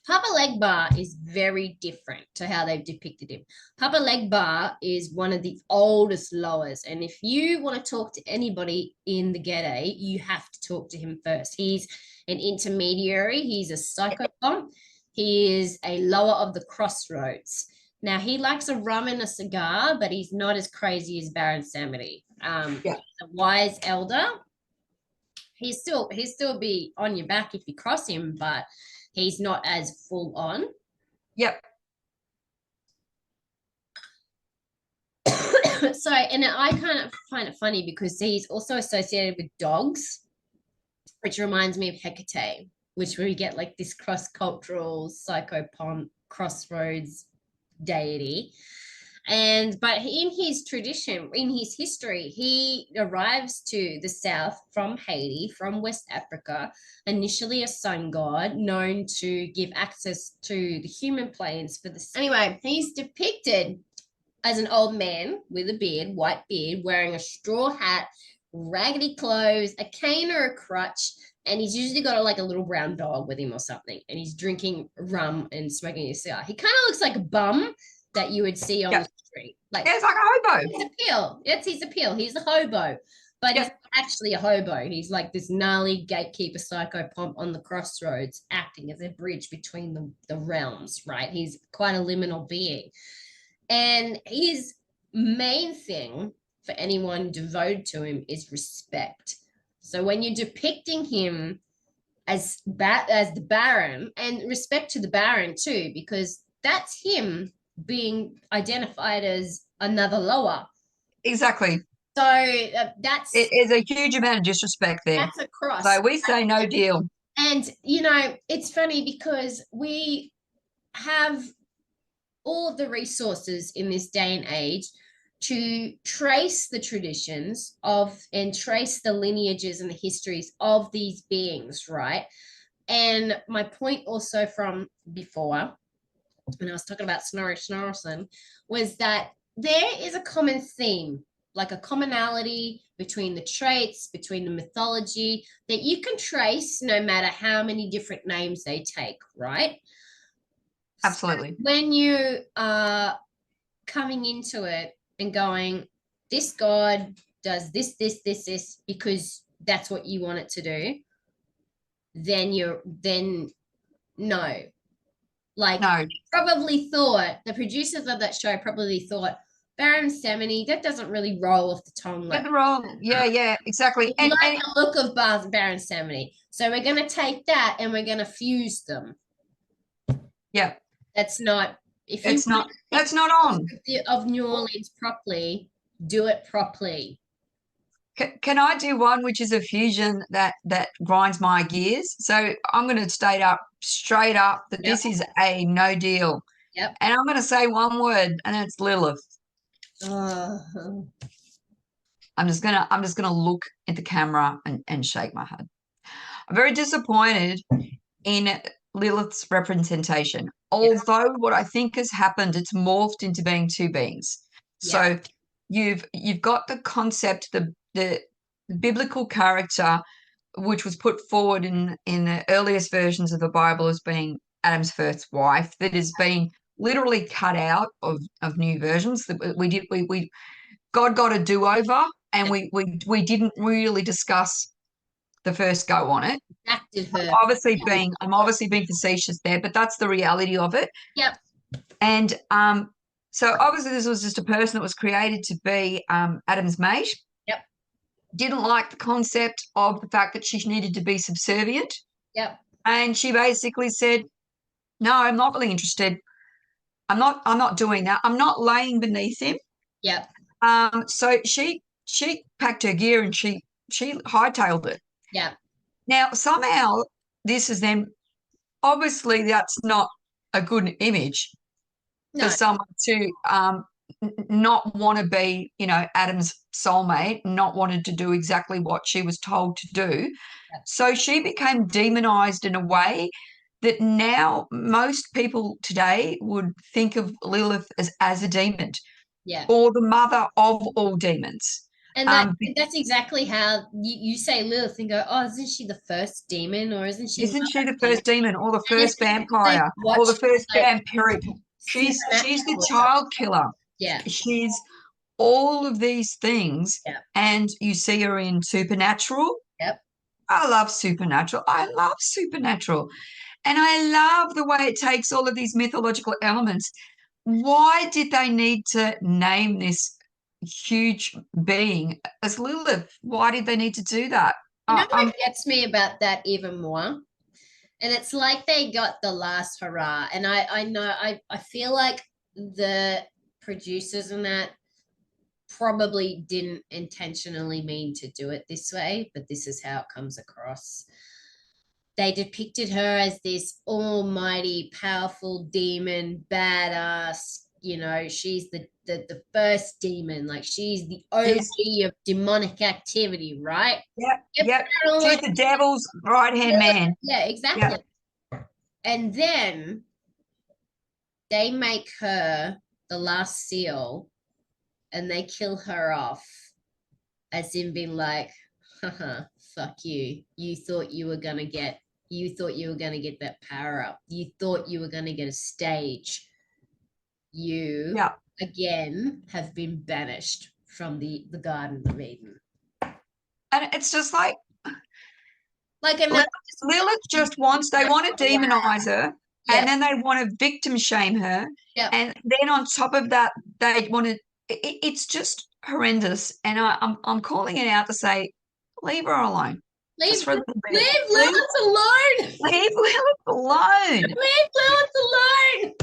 Papa Legba is very different to how they've depicted him. Papa Legba is one of the oldest lowers, and if you want to talk to anybody in the Gede, you have to talk to him first. He's an intermediary. He's a psychopomp. He is a lower of the crossroads. Now, he likes a rum and a cigar, but he's not as crazy as Baron Samedi. He's a wise elder. He'll still be on your back if you cross him, but he's not as full on. Yep. So, and I kind of find it funny because he's also associated with dogs, which reminds me of Hecate, which we get like this cross-cultural psychopomp crossroads deity. But in his tradition, in his history, he arrives to the south from Haiti, from West Africa, initially a sun god known to give access to the human planes for the. Anyway, he's depicted as an old man with a beard, white beard, wearing a straw hat, raggedy clothes, a cane or a crutch, and he's usually got like a little brown dog with him or something, and he's drinking rum and smoking a cigar. He kind of looks like a bum that you would see on the street. Like, it's like a hobo. His appeal. That's his appeal. He's a hobo, but he's actually a hobo. He's like this gnarly gatekeeper psychopomp on the crossroads, acting as a bridge between the realms, right? He's quite a liminal being. And his main thing for anyone devoted to him is respect. So when you're depicting him as the Baron, and respect to the Baron too, because that's him being identified as another lower. Exactly. So that's it is a huge amount of disrespect there. That's a cross. So we say no deal. And you know, it's funny because we have all of the resources in this day and age to trace the traditions of and trace the lineages and the histories of these beings, right? And my point also from before, when I was talking about Snorri Snorrason, was that there is a common theme. like a commonality between the traits, between the mythology that you can trace no matter how many different names they take, right? Absolutely. So when you are coming into it and going, this god does this because that's what you want it to do, then no. Like, No. probably thought, the producers of that show probably thought, Baron Samedi, that doesn't really roll off the tongue. Get Like, the wrong. Yeah, exactly. we like the look of Baron Samedi. So we're going to take that and we're going to fuse them. Yeah. That's not, if you It's not, that's not on. of New Orleans properly, do it properly. Can I do one which is a fusion that grinds my gears? So I'm going to state up straight up that this is a no deal. Yep. And I'm going to say one word, and it's Lilith. I'm just gonna look at the camera and shake my head. I'm very disappointed in Lilith's representation. Although what I think has happened, it's morphed into being two beings. So you've got the concept, the biblical character, which was put forward in the earliest versions of the Bible as being Adam's first wife, that has been literally cut out of new versions. That we God got a do-over, and we didn't really discuss the first go on it. I'm obviously being facetious there, but that's the reality of it. Yep. And so obviously this was just a person that was created to be Adam's mate. Yep. Didn't like the concept of the fact that she needed to be subservient. Yep. And she basically said, no, I'm not really interested. I'm not doing that. I'm not laying beneath him. Yep. So she packed her gear and she hightailed it. Yeah. Now somehow this is then, obviously that's not a good image for someone to not want to be, Adam's soulmate, not wanted to do exactly what she was told to do. Yeah. So she became demonized in a way that now most people today would think of Lilith as a demon. Yeah. Or the mother of all demons. And that's exactly how you say Lilith and go, oh, isn't she the first demon, or isn't she the first demon, or the first vampire, or the first vampiric? She's the child killer. Yeah. She's all of these things. Yeah. And you see her in Supernatural. Yep. I love Supernatural. And I love the way it takes all of these mythological elements. Why did they need to name this huge being as Lilith? Why did they need to do that? You know what gets me about that even more? And it's like they got the last hurrah. And I feel like the producers in that probably didn't intentionally mean to do it this way, but this is how it comes across. They depicted her as this almighty, powerful demon, badass. She's the first demon. Like, she's the OG of demonic activity, right? Yep. She's the devil's right-hand man. Yeah, exactly. Yep. And then they make her the last seal, and they kill her off, as in being like, haha, fuck you. You thought you were gonna get that power up. You thought you were gonna get a stage. You again have been banished from the Garden of Eden. And it's just like Lilith just wants, they want to demonize her, and then they want to victim shame her. Yep. And then on top of that, they want to, it's just horrendous. And I'm calling it out to say, leave her alone. Leave Lilith alone. Leave Lilith alone. Leave Lilith alone.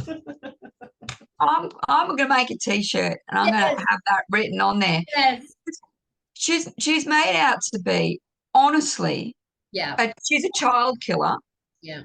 I'm going to make a T-shirt, and I'm going to have that written on there. Yes. She's made out to be, honestly, she's a child killer. Yeah.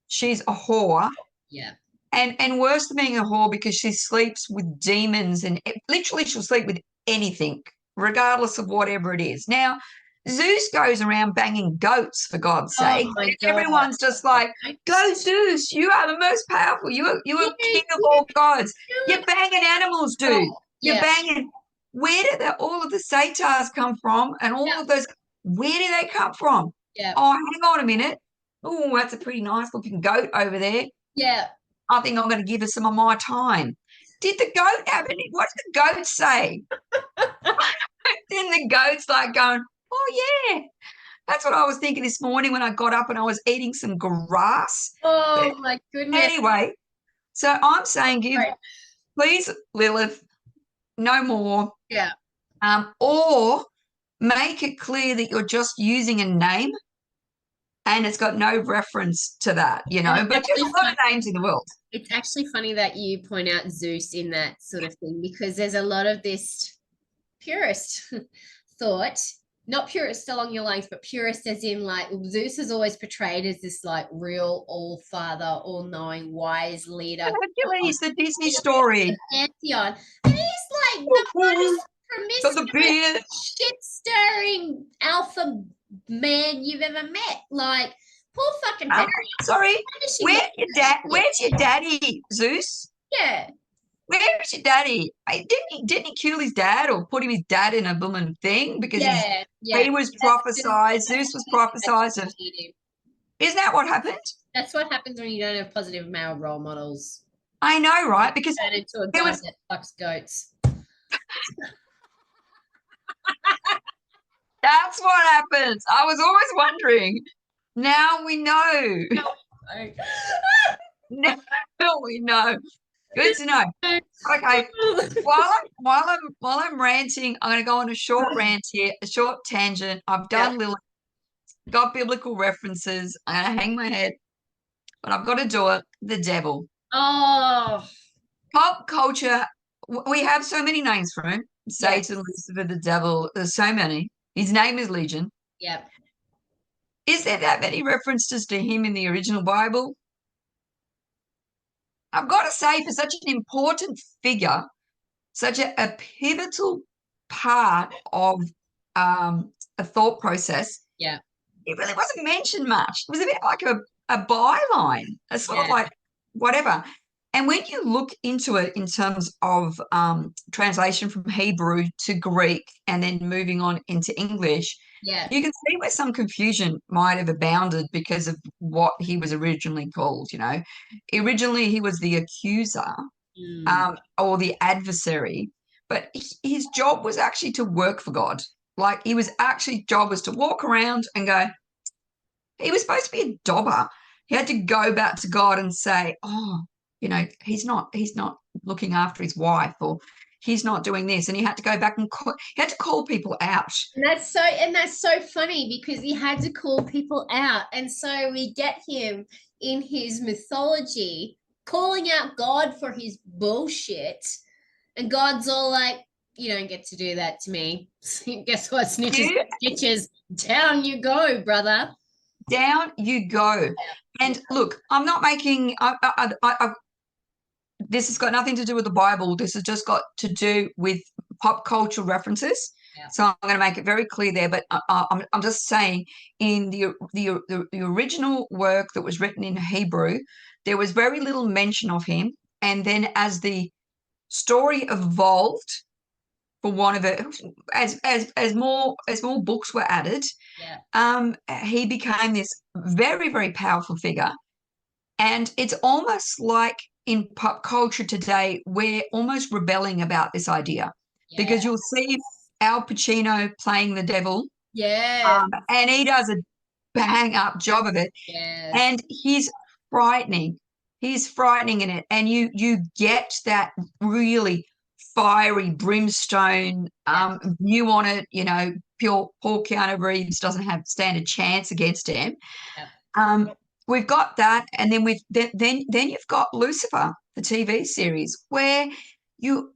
She's a whore. Yeah. And worse than being a whore, because she sleeps with demons, and literally she'll sleep with anything, regardless of whatever it is. Now, Zeus goes around banging goats, for God's sake. God. Everyone's just like, go Zeus, you are the most powerful. You are king of all gods. You're banging animals, dude. You're banging. where did all of the satyrs come from? And all of those, where do they come from? Yeah. Oh, hang on a minute. Oh, that's a pretty nice looking goat over there. Yeah. I think I'm going to give her some of my time. Did the goat have any? What did the goat say? Then the goat's like going, oh, yeah. That's what I was thinking this morning when I got up and I was eating some grass. Oh, But my goodness. anyway, so I'm saying please, Lilith, no more. Yeah. Or make it clear that you're just using a name and it's got no reference to that, but there's a lot of names in the world. It's actually funny that you point out Zeus in that sort of thing, because there's a lot of this purist thought, not purist along your lines, but purist as in like Zeus is always portrayed as this like real all-father, all-knowing, wise leader. Hercules, the Disney story. Pantheon. And he's like the most promiscuous, shit-stirring alpha man you've ever met. Like, poor fucking sorry, where's your daddy, Zeus? Yeah. Where's your daddy? Didn't he kill his dad or put his dad in a blooming thing? Because he was prophesied, Zeus was prophesied. Isn't that what happened? That's what happens when you don't have positive male role models. I know, right? Because turn into a guy that fucks goats. That's what happens. I was always wondering. Now we know. Now we know. Good to know. Okay. While I'm ranting, I'm going to go on a short rant here, a short tangent. I've done Lilith, got biblical references. I'm going to hang my head, but I've got to do it. The devil. Oh. Pop culture. We have so many names for him. Satan, Lucifer, the devil. There's so many. His name is Legion. Yep. Is there that many references to him in the original Bible? I've got to say, for such an important figure, such a pivotal part of a thought process, it really wasn't mentioned much. It was a bit like a byline, a sort of like whatever. And when you look into it in terms of translation from Hebrew to Greek and then moving on into English, you can see where some confusion might have abounded because of what he was originally called, Originally, he was the accuser or the adversary, but his job was actually to work for God. Like, job was to walk around and go, he was supposed to be a dobber. He had to go back to God and say, he's not looking after his wife, or he's not doing this, and he had to go back and he had to call people out. And that's so funny, because he had to call people out, and so we get him in his mythology calling out God for his bullshit, and God's all like, "You don't get to do that to me." Guess what? Snitches, stitches. Down you go, brother. Down you go. And look, I'm not making. This has got nothing to do with the Bible. This has just got to do with pop culture references. So I'm going to make it very clear there. But I'm just saying, in the original work that was written in Hebrew, there was very little mention of him. And then as the story evolved, for one of it, as more books were added, he became this very, very powerful figure. And it's almost like in pop culture today, we're almost rebelling about this idea, because you'll see Al Pacino playing the devil, and he does a bang up job of it, and he's frightening. He's frightening in it, and you get that really fiery brimstone view on it. Poor Keanu Reeves doesn't stand a chance against him. We've got that, and then then you've got Lucifer, the TV series, where you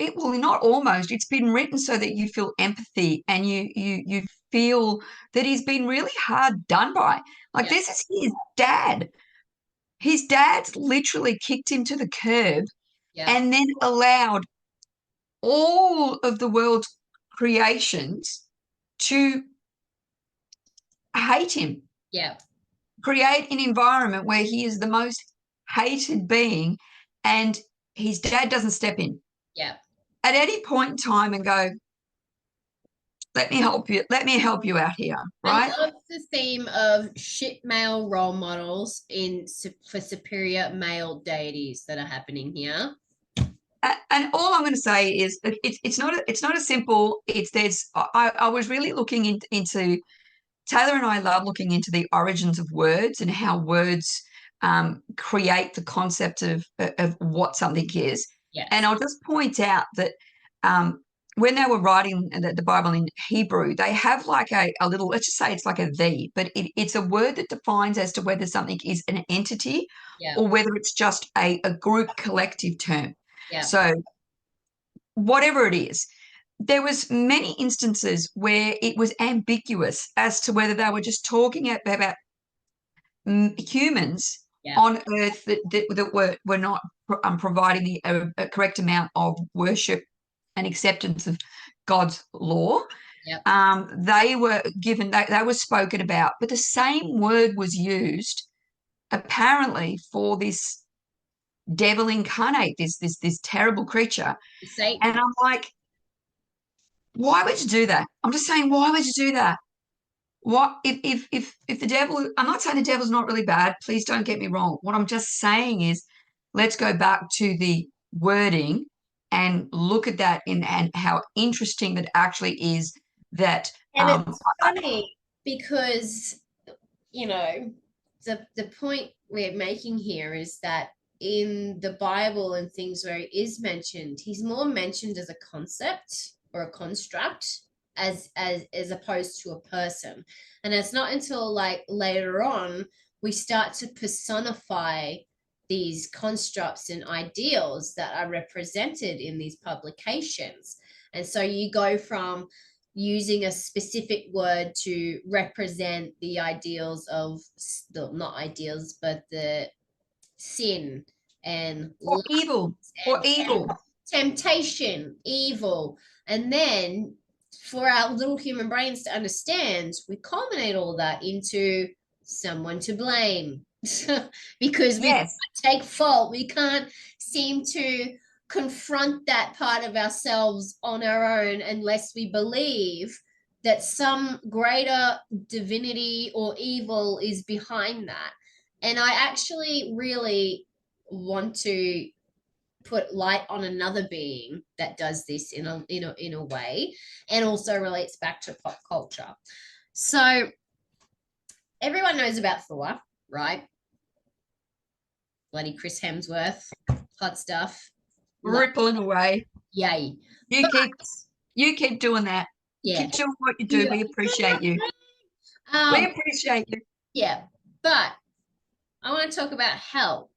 it's been written so that you feel empathy, and you feel that he's been really hard done by. Like, this is his dad. His dad's literally kicked him to the curb, and then allowed all of the world's creations to hate him. Create an environment where he is the most hated being, and his dad doesn't step in. at any point in time and go, let me help you out here, right? I love the theme of shit male role models for superior male deities that are happening here. And all I'm going to say is it's not a simple. I was really looking into Tayla and I love looking into the origins of words and how words create the concept of what something is. Yes. And I'll just point out that when they were writing the Bible in Hebrew, they have like a little, let's just say it's like a "the," but it's a word that defines as to whether something is an entity or whether it's just a group collective term. Yeah. So whatever it is, there was many instances where it was ambiguous as to whether they were just talking about humans on earth that were not providing the correct amount of worship and acceptance of God's law. They were given, they were spoken about, but the same word was used apparently for this devil incarnate, this terrible creature. Satan. And I'm like, why would you do that? I'm just saying, why would you do that? What if the devil, I'm not saying the devil's not really bad, please don't get me wrong. What I'm just saying is let's go back to the wording and look at that and how interesting that actually is that. And it's funny because, you know, the point we're making here is that in the Bible and things where he is mentioned, he's more mentioned as a concept or a construct as opposed to a person. And it's not until like later on we start to personify these constructs and ideals that are represented in these publications. And so you go from using a specific word to represent the ideals of not ideals, but the sin and or evil or evil, temptation, evil. And then for our little human brains to understand, we culminate all that into someone to blame. Because we can't take fault. We can't seem to confront that part of ourselves on our own unless we believe that some greater divinity or evil is behind that. And I actually really want to put light on another being that does this in a way, and also relates back to pop culture. So everyone knows about Thor, right? Bloody Chris Hemsworth, hot stuff. Rippling away. Yay. You keep doing that. Yeah. Keep doing what you do. We appreciate you. We appreciate you. Yeah. But I want to talk about Hel,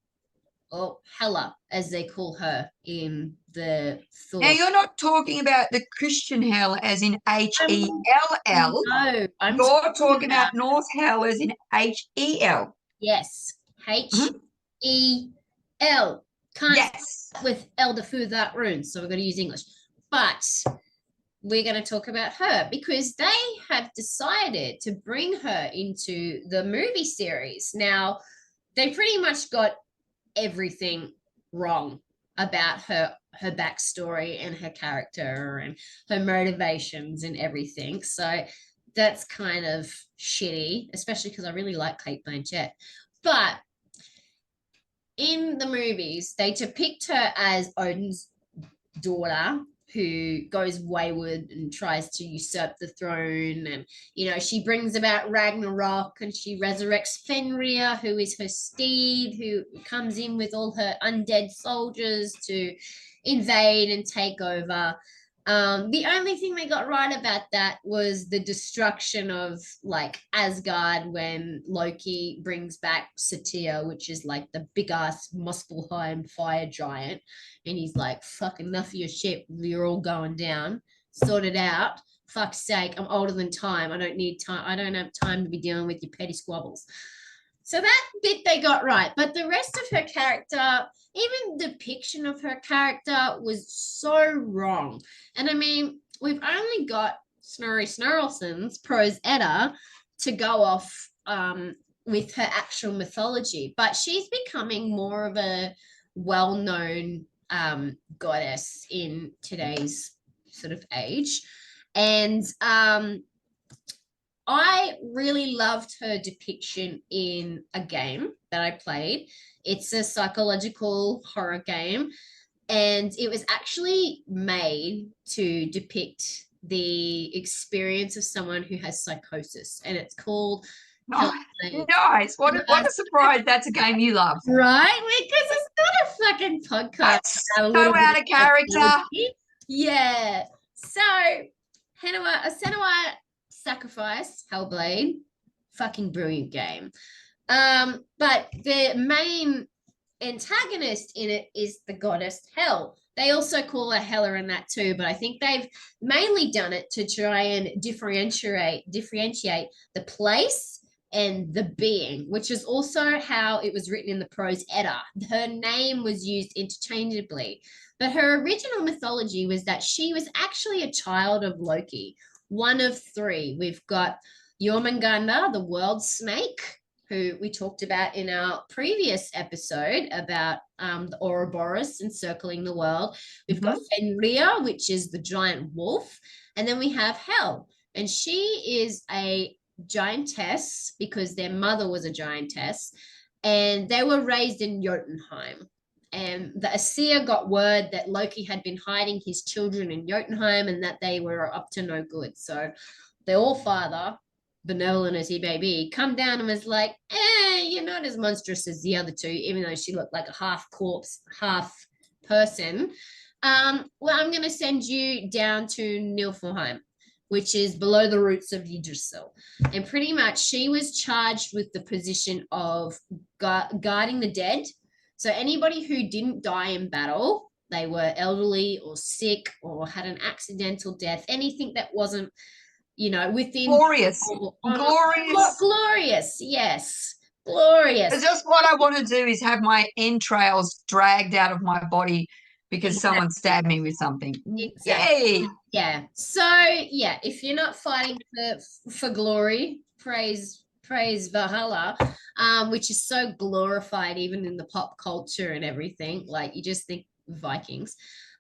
or Hela, as they call her in the Thor. Now, you're not talking about the Christian hell as in H-E-L-L. No, you're talking about Norse hell as in H-E-L. Yes. H-E-L. Can't with elder food that rune, so we're going to use English. But we're going to talk about her because they have decided to bring her into the movie series. Now, they pretty much got everything wrong about her backstory and her character and her motivations and everything. So that's kind of shitty, especially because I really like Cate Blanchett. But in the movies, they depict her as Odin's daughter who goes wayward and tries to usurp the throne. And, you know, she brings about Ragnarok and she resurrects Fenrir, who is her steed, who comes in with all her undead soldiers to invade and take over. The only thing they got right about that was the destruction of like Asgard when Loki brings back Satyr, which is like the big ass Muspelheim fire giant, and he's like, "Fuck, enough of your shit. You're all going down. Sort it out. Fuck's sake, I'm older than time. I don't need time. I don't have time to be dealing with your petty squabbles." So that bit they got right, but the rest of her character, even depiction of her character, was so wrong. And I mean, we've only got Snorri Snorrelson's Prose Edda to go off with her actual mythology, but she's becoming more of a well-known goddess in today's sort of age. And I really loved her depiction in a game that I played. It's a psychological horror game, and it was actually made to depict the experience of someone who has psychosis, and it's called Nice. What a surprise. That's a game you love. Right? Because it's not a fucking podcast. That's so out of character. Yeah. So, Senua Sacrifice, Hellblade, fucking brilliant game. But the main antagonist in it is the goddess Hel. They also call her Hela in that too, but I think they've mainly done it to try and differentiate the place and the being, which is also how it was written in the Prose Edda. Her name was used interchangeably, but her original mythology was that she was actually a child of Loki, one of three. We've got Jormungandr, the world snake, who we talked about in our previous episode about the Ouroboros encircling the world. We've got Fenrir, which is the giant wolf, and then we have Hel, and she is a giantess because their mother was a giantess, and they were raised in Jotunheim. And the Aesir got word that Loki had been hiding his children in Jotunheim and that they were up to no good. So the All-Father, benevolent as he may be, come down and was like, you're not as monstrous as the other two, even though she looked like a half corpse, half person. Well, I'm going to send you down to Niflheim, which is below the roots of Yggdrasil. And pretty much she was charged with the position of guarding the dead. So anybody who didn't die in battle, they were elderly or sick or had an accidental death, anything that wasn't, within glorious, yes, glorious. It's just what I want to do is have my entrails dragged out of my body because someone stabbed me with something. Exactly. Yay! Yeah. So yeah, if you're not fighting for glory, praise Valhalla, which is so glorified even in the pop culture and everything. Like you just think Vikings.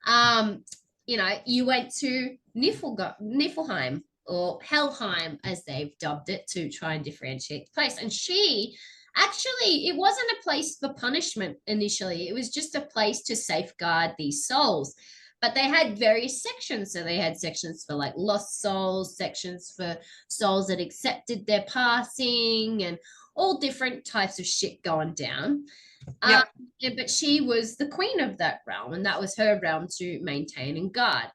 You went to Niflheim or Helheim, as they've dubbed it, to try and differentiate the place. And it wasn't a place for punishment initially. It was just a place to safeguard these souls. But they had various sections. So they had sections for like lost souls, sections for souls that accepted their passing, and all different types of shit going down. Yep. But she was the queen of that realm, and that was her realm to maintain and guard.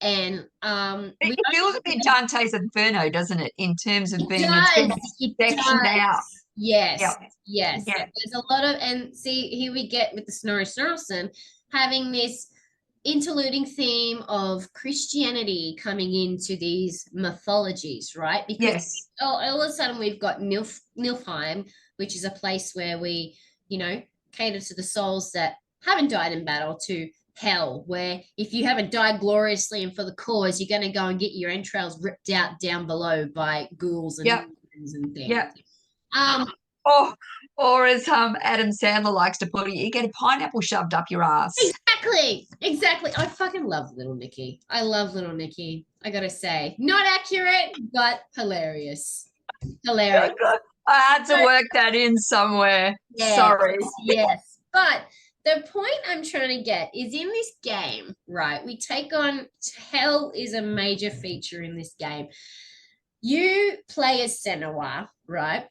And it feels a bit Dante's Inferno, doesn't it, in terms of being sectioned out? Yes, yep. yes. Yep. There's a lot of, and see, here we get with the Snorri Sturluson having this interluding theme of Christianity coming into these mythologies, right? Because all of a sudden we've got Niflheim, which is a place where we, cater to the souls that haven't died in battle, to Hell, where if you haven't died gloriously and for the cause, you're going to go and get your entrails ripped out down below by ghouls and and things. Or as Adam Sandler likes to put it, you get a pineapple shoved up your ass. Exactly. I fucking love Little Nicky. I love Little Nicky. I gotta say, not accurate, but hilarious. I had to work that in somewhere. Yes, sorry. Yes, but the point I'm trying to get is in this game, right? We take on Hell is a major feature in this game. You play as Senua, right?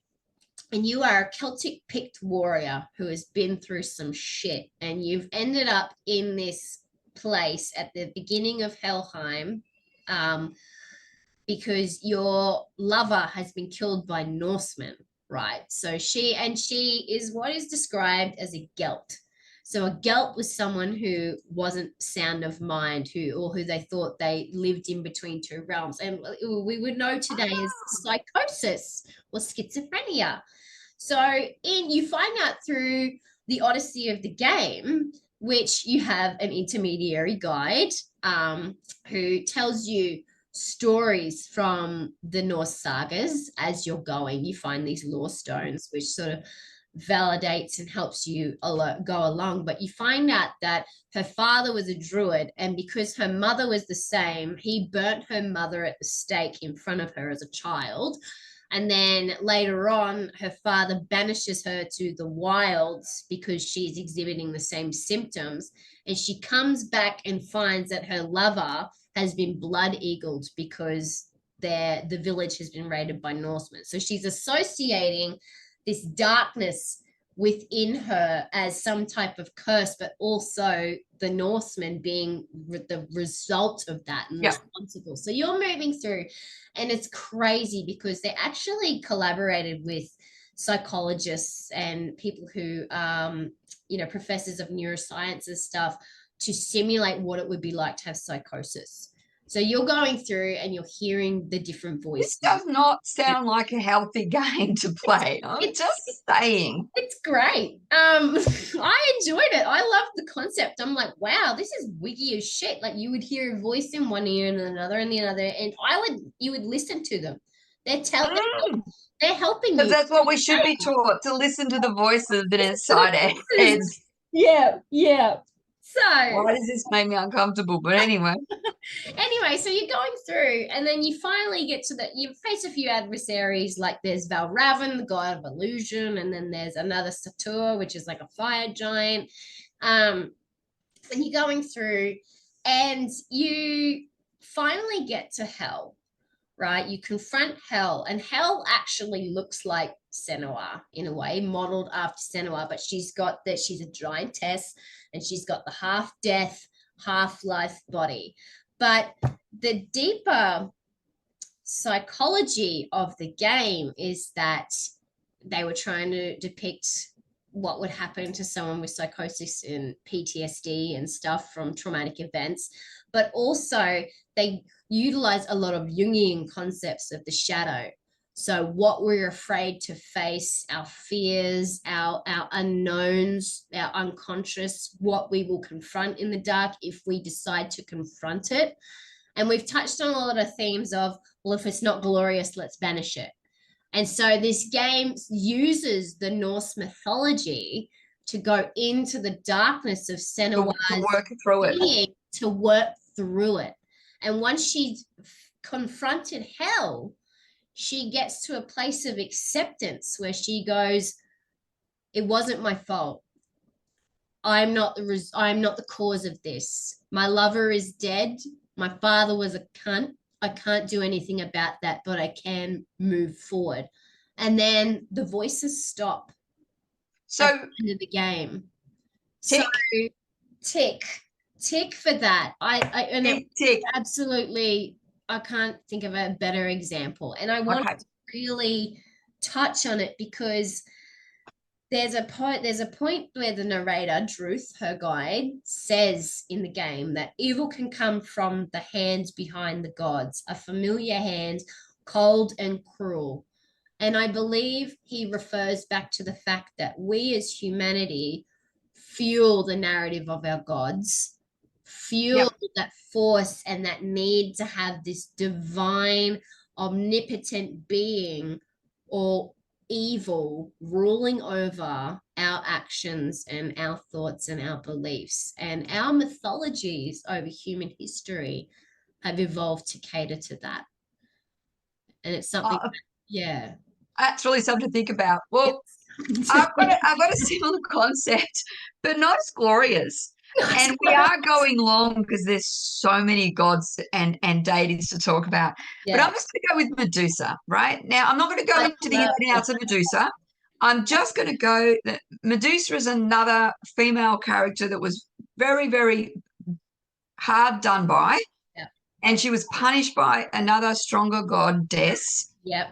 And you are a Celtic picked warrior who has been through some shit, and you've ended up in this place at the beginning of Helheim because your lover has been killed by Norsemen, right? So she is what is described as a Gelt. So a Gelt was someone who wasn't sound of mind, who they thought they lived in between two realms, and we would know today as psychosis or schizophrenia. So you find out through the odyssey of the game, which you have an intermediary guide who tells you stories from the Norse sagas as you're going. You find these lore stones, which sort of validates and helps you go along. But you find out that her father was a druid, and because her mother was the same, he burnt her mother at the stake in front of her as a child. And then later on, her father banishes her to the wilds because she's exhibiting the same symptoms. And she comes back and finds that her lover has been blood eagled because the village has been raided by Norsemen. So she's associating this darkness within her as some type of curse, but also the Norsemen being the result of that and responsible. So you're moving through, and it's crazy because they actually collaborated with psychologists and people who, professors of neuroscience and stuff to simulate what it would be like to have psychosis. So you're going through and you're hearing the different voices. This does not sound like a healthy game to play. I'm just saying. It's great. I enjoyed it. I loved the concept. I'm like, wow, this is wiggy as shit. Like you would hear a voice in one ear and another in the other, and you would listen to them. They're helping you. That's what we should be taught, to listen to the voices inside our heads. Yeah, yeah. So why does this make me uncomfortable? But anyway. So you're going through, and then you finally get to you face a few adversaries. Like there's Valravn, the god of illusion, and then there's another Satur, which is like a fire giant. And you're going through, and you finally get to Hell, right? You confront Hell, and Hell actually looks like Senua in a way, modeled after Senua, but she's a giantess, and she's got the half-death, half-life body. But the deeper psychology of the game is that they were trying to depict what would happen to someone with psychosis and PTSD and stuff from traumatic events, but also they utilize a lot of Jungian concepts of the shadow. So what we're afraid to face, our fears, our unknowns, our unconscious, what we will confront in the dark if we decide to confront it. And we've touched on a lot of themes of, well, if it's not glorious, let's banish it. And so this game uses the Norse mythology to go into the darkness of Senua's being, to work through it. And once she's confronted Hell, she gets to a place of acceptance where she goes, it wasn't my fault. I'm not the cause of this. My lover is dead. My father was a cunt. I can't do anything about that, but I can move forward. And then the voices stop. So at the end of the game. Tick. So tick for that. Tick. Absolutely. I can't think of a better example. And I want to really touch on it because there's a point where the narrator, Druth, her guide, says in the game that evil can come from the hands behind the gods, a familiar hand, cold and cruel. And I believe he refers back to the fact that we as humanity fuel the narrative of our gods, fuel that force and that need to have this divine, omnipotent being or evil ruling over our actions and our thoughts and our beliefs. And our mythologies over human history have evolved to cater to that. And it's something that's really something to think about. Well, I've got a similar concept, but not as glorious. And we are going long because there's so many gods and deities to talk about. Yeah. But I'm just going to go with Medusa, right? Now, I'm not going to go into the ins and outs of Medusa. I'm just going to go that Medusa is another female character that was very, very hard done by. Yeah. And she was punished by another stronger goddess. Yep.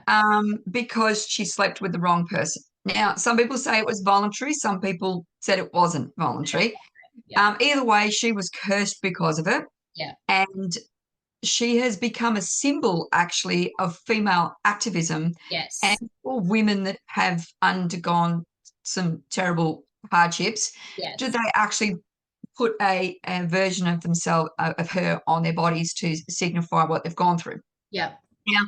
Because she slept with the wrong person. Now, some people say it was voluntary. Some people said it wasn't voluntary. Yeah. Either way, she was cursed because of it. Yeah. And she has become a symbol, actually, of female activism. Yes. And for women that have undergone some terrible hardships, yes. do they actually put a version of themselves, of her, on their bodies to signify what they've gone through? Yeah. Now,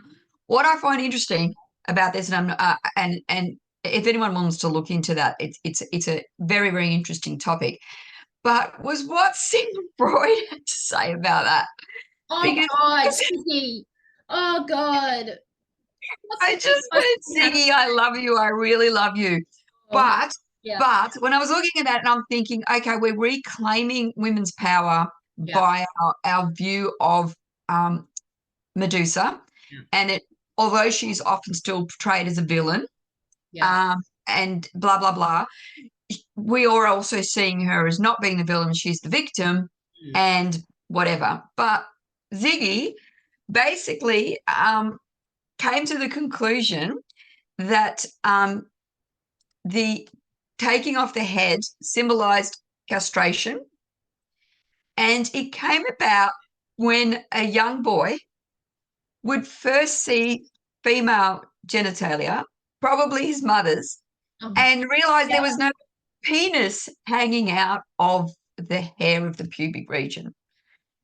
what I find interesting about this, and if anyone wants to look into that, it's a very, very interesting topic. But was what Sigmund Freud had to say about that. Oh Because God, Siggy. Oh God. I just went, Siggy, I love you. I really love you. Oh, But yeah. but when I was looking at that and I'm thinking, okay, we're reclaiming women's power Yeah. by our view of Medusa. Yeah. And although she's often still portrayed as a villain, Yeah. and blah, blah, blah, we are also seeing her as not being the villain. She's the victim and whatever. But Ziggy basically came to the conclusion that the taking off the head symbolized castration. And it came about when a young boy would first see female genitalia, probably his mother's, and realize there was no penis hanging out of the hair of the pubic region.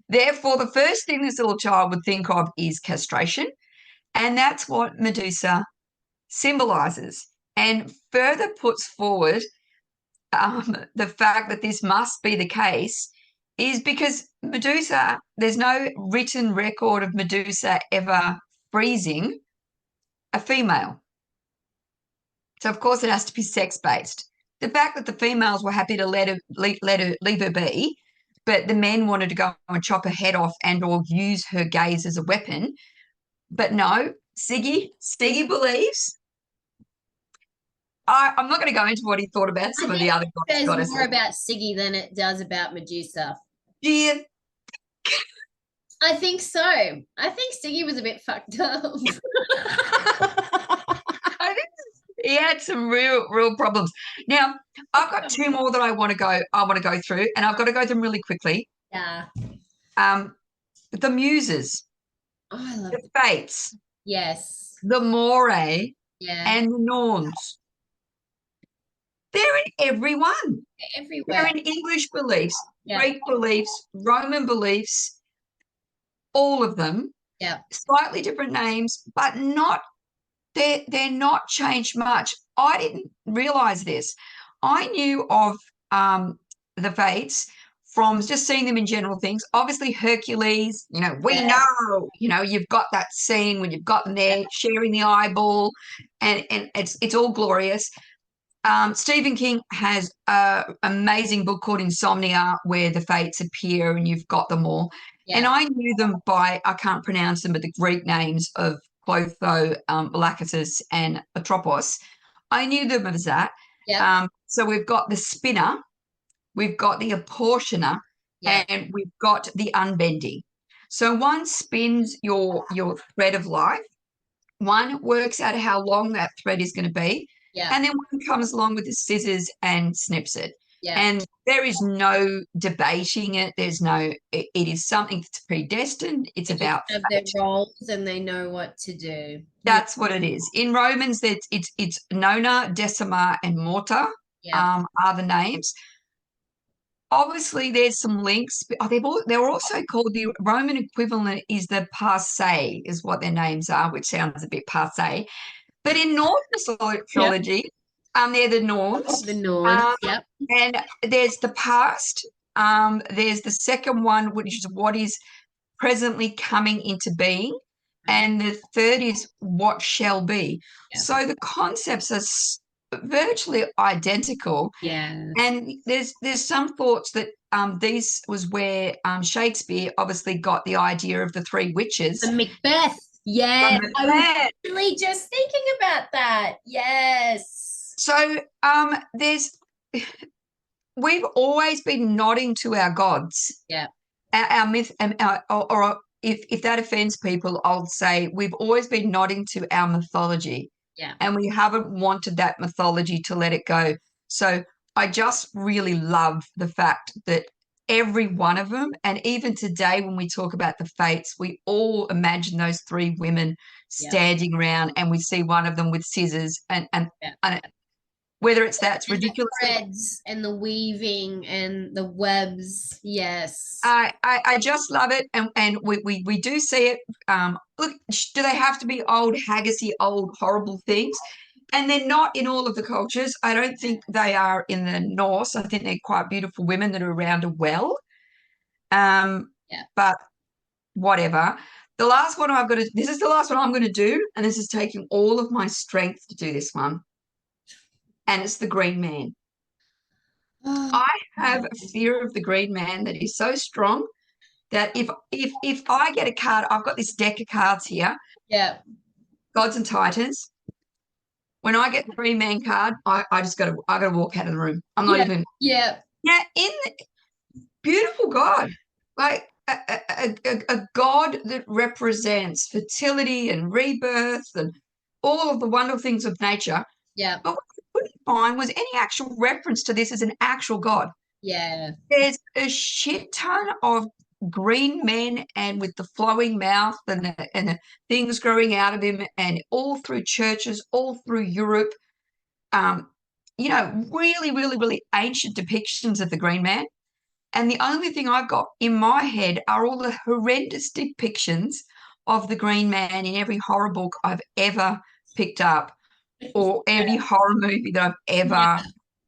Therefore, the first thing this little child would think of is castration, and that's what Medusa symbolizes, and further puts forward the fact that this must be the case is because Medusa, there's no written record of Medusa ever freezing a female. So, of course, it has to be sex-based. The fact that the females were happy to leave her be, but the men wanted to go and chop her head off and or use her gaze as a weapon. But no, Siggy believes. I'm not going to go into what he thought about some of the other There's more about Siggy than it does about Medusa. Yeah. I think so. I think Siggy was a bit fucked up. I think he had some real problems. Now, I've got two more that I want to go through, and I've got to go through them really quickly. Yeah. The muses, Oh, I love the fates, yes, the morae, yeah, and the norns. They're in every one. everywhere. They're in English beliefs, Greek beliefs, Roman beliefs, all of them. Yeah. Slightly different names, but they're not changed much. I didn't realize this. I knew of the fates from just seeing them in general things. Obviously, Hercules, we know, you've got that scene when you've got them there sharing the eyeball, and it's all glorious. Stephen King has an amazing book called Insomnia where the fates appear and you've got them all. Yeah. And I knew them by, I can't pronounce them, but the Greek names of Clotho, Lachesis, and Atropos. I knew them as that. Yeah. So we've got the spinner, we've got the apportioner, and we've got the unbending. So one spins your thread of life, one works out how long that thread is going to be, and then one comes along with the scissors and snips it. Yeah. And there is no debating it. It is something that's predestined. It's about have their roles and they know what to do. That's what it is. In Romans, it's nona, decima, and morta are the names. Obviously, there's some links. They're also called, the Roman equivalent is the passe, is what their names are, which sounds a bit passe. But in Norse mythology, they're the Norns. The Norns, And there's the past. There's the second one, which is what is presently coming into being. And the third is what shall be. Yeah. So the concepts are virtually identical. Yeah. And there's some thoughts that this was where Shakespeare obviously got the idea of the three witches. And Macbeth. Yeah, I was really just thinking about that. Yes. So we've always been nodding to our gods. Yeah. Our myth, or if that offends people, I'll say we've always been nodding to our mythology. Yeah. And we haven't wanted that mythology to let it go. So I just really love the fact that every one of them, and even today when we talk about the fates, we all imagine those three women standing around, and we see one of them with scissors, and whether it's that's ridiculous. The threads and the weaving and the webs, yes. I just love it, and we do see it. Look, do they have to be old haggisy, old horrible things? and they're not in all of the cultures. I don't think they are in the Norse. I think they're quite beautiful women that are around a well. Yeah. But whatever. The last one I've got to, this is the last one I'm going to do, and this is taking all of my strength to do this one. And it's the Green Man. Oh, I have a fear of the Green Man that is so strong that if I get a card, I've got this deck of cards here, yeah. Gods and Titans. When I get the Green Man card, I just gotta walk out of the room. I'm not Yeah. even. Yeah. Yeah, beautiful God, like a God that represents fertility and rebirth and all of the wonderful things of nature. Yeah. But what I couldn't find was any actual reference to this as an actual God. Yeah. There's a shit ton of green men and with the flowing mouth and the things growing out of him, and all through churches, all through Europe. Um, really, really, really ancient depictions of the Green Man. And the only thing I've got in my head are all the horrendous depictions of the Green Man in every horror book I've ever picked up, or every horror movie that I've ever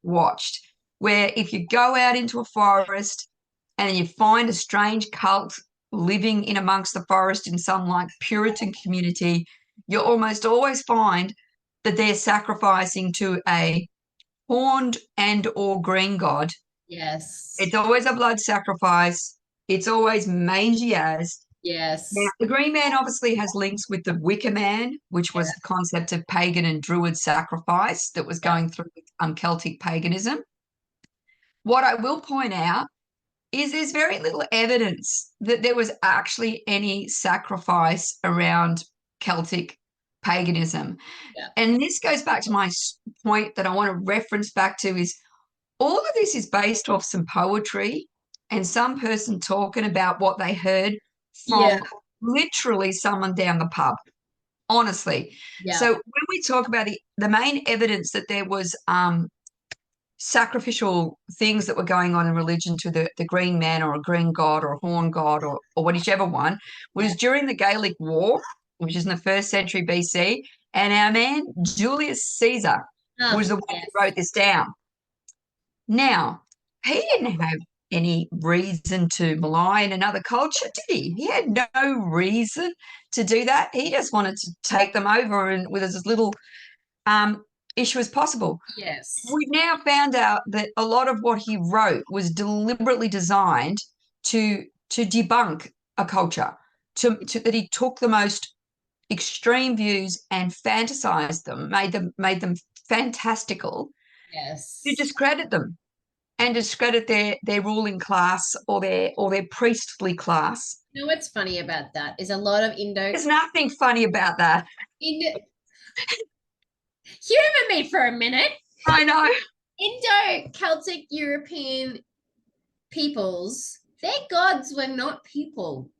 watched. Where if you go out into a forest and you find a strange cult living in amongst the forest in some like Puritan community, you almost always find that they're sacrificing to a horned and or green god. Yes. It's always a blood sacrifice. It's always mangy as. Now, Yes. the Green Man obviously has links with the Wicker Man, which Yeah. was the concept of pagan and druid sacrifice that was Yeah. going through Celtic paganism. What I will point out is there's very little evidence that there was actually any sacrifice around Celtic paganism. Yeah. And this goes back to my point that I want to reference back to is all of this is based off some poetry and some person talking about what they heard Yeah. from literally someone down the pub, honestly. Yeah. So when we talk about the main evidence that there was sacrificial things that were going on in religion to the green man or a green god or a horn god or whichever one was during the Gaelic War, which is in the 1st century BC. And our man, Julius Caesar, Oh, was the one yes. who wrote this down. Now, he didn't have any reason to malign another culture, did he? He had no reason to do that. He just wanted to take them over and with as little issue as possible. Yes. We've now found out that a lot of what he wrote was deliberately designed to debunk a culture, that he took the most extreme views and fantasized them, made them fantastical to Yes. discredit them and discredit their ruling class or their priestly class. You know what's funny about that is a lot of There's nothing funny about that. Indo humor me for a minute. I know. Indo-Celtic European peoples, their gods were not people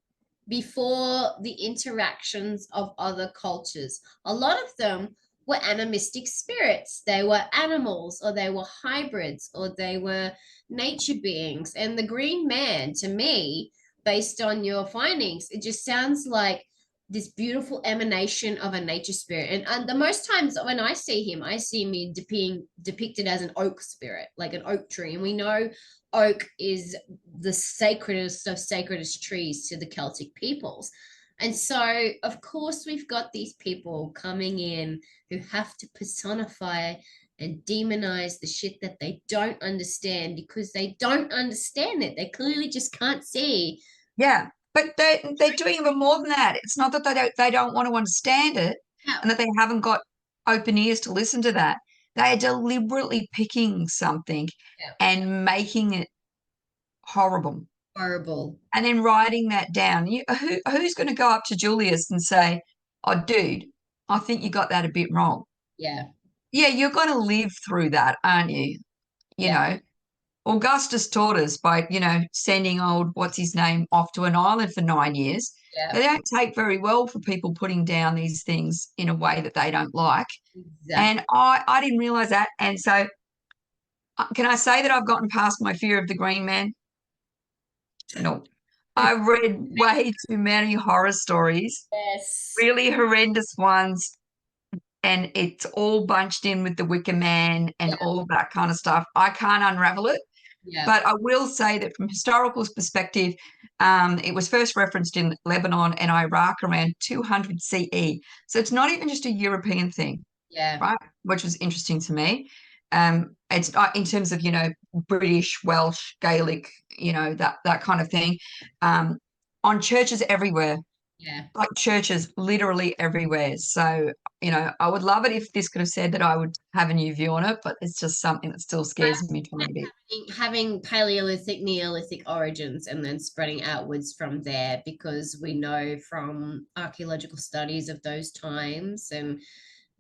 before the interactions of other cultures. A lot of them were animistic spirits. They were animals, or they were hybrids, or they were nature beings. And the Green Man, to me, based on your findings, it just sounds like this beautiful emanation of a nature spirit. And the most times when I see him depicted as an oak spirit, like an oak tree. And we know oak is the sacredest of sacredest trees to the Celtic peoples. And so, of course, we've got these people coming in who have to personify and demonize the shit that they don't understand because they don't understand it. They clearly just can't see. Yeah, but they're doing even more than that. It's not that they don't want to understand it How and that they haven't got open ears to listen to that. They are deliberately picking something yeah, and making it horrible horrible. and then writing that down. Who's going to go up to Julius and say, "Oh, dude, I think you got that a bit wrong." Yeah, Yeah, you're going to live through that, aren't you? You yeah, know, Augustus taught us by, sending old, what's his name, off to an island for 9 years. yeah, They don't take very well for people putting down these things in a way that they don't like. exactly. And I didn't realize that. And so, can I say that I've gotten past my fear of the Green Man? No. I've read way too many horror stories, Yes. really horrendous ones, and it's all bunched in with the Wicker Man and all of that kind of stuff. I can't unravel it. Yeah. But I will say that from historical perspective, it was first referenced in Lebanon and Iraq around 200 CE. So it's not even just a European thing, Yeah. right? Which was interesting to me. It's in terms of, British, Welsh, Gaelic, that kind of thing. On churches everywhere. Yeah. Like churches literally everywhere. So, I would love it if this could have said that I would have a new view on it, but it's just something that still scares me trying to be. Having Paleolithic, Neolithic origins and then spreading outwards from there, because we know from archaeological studies of those times and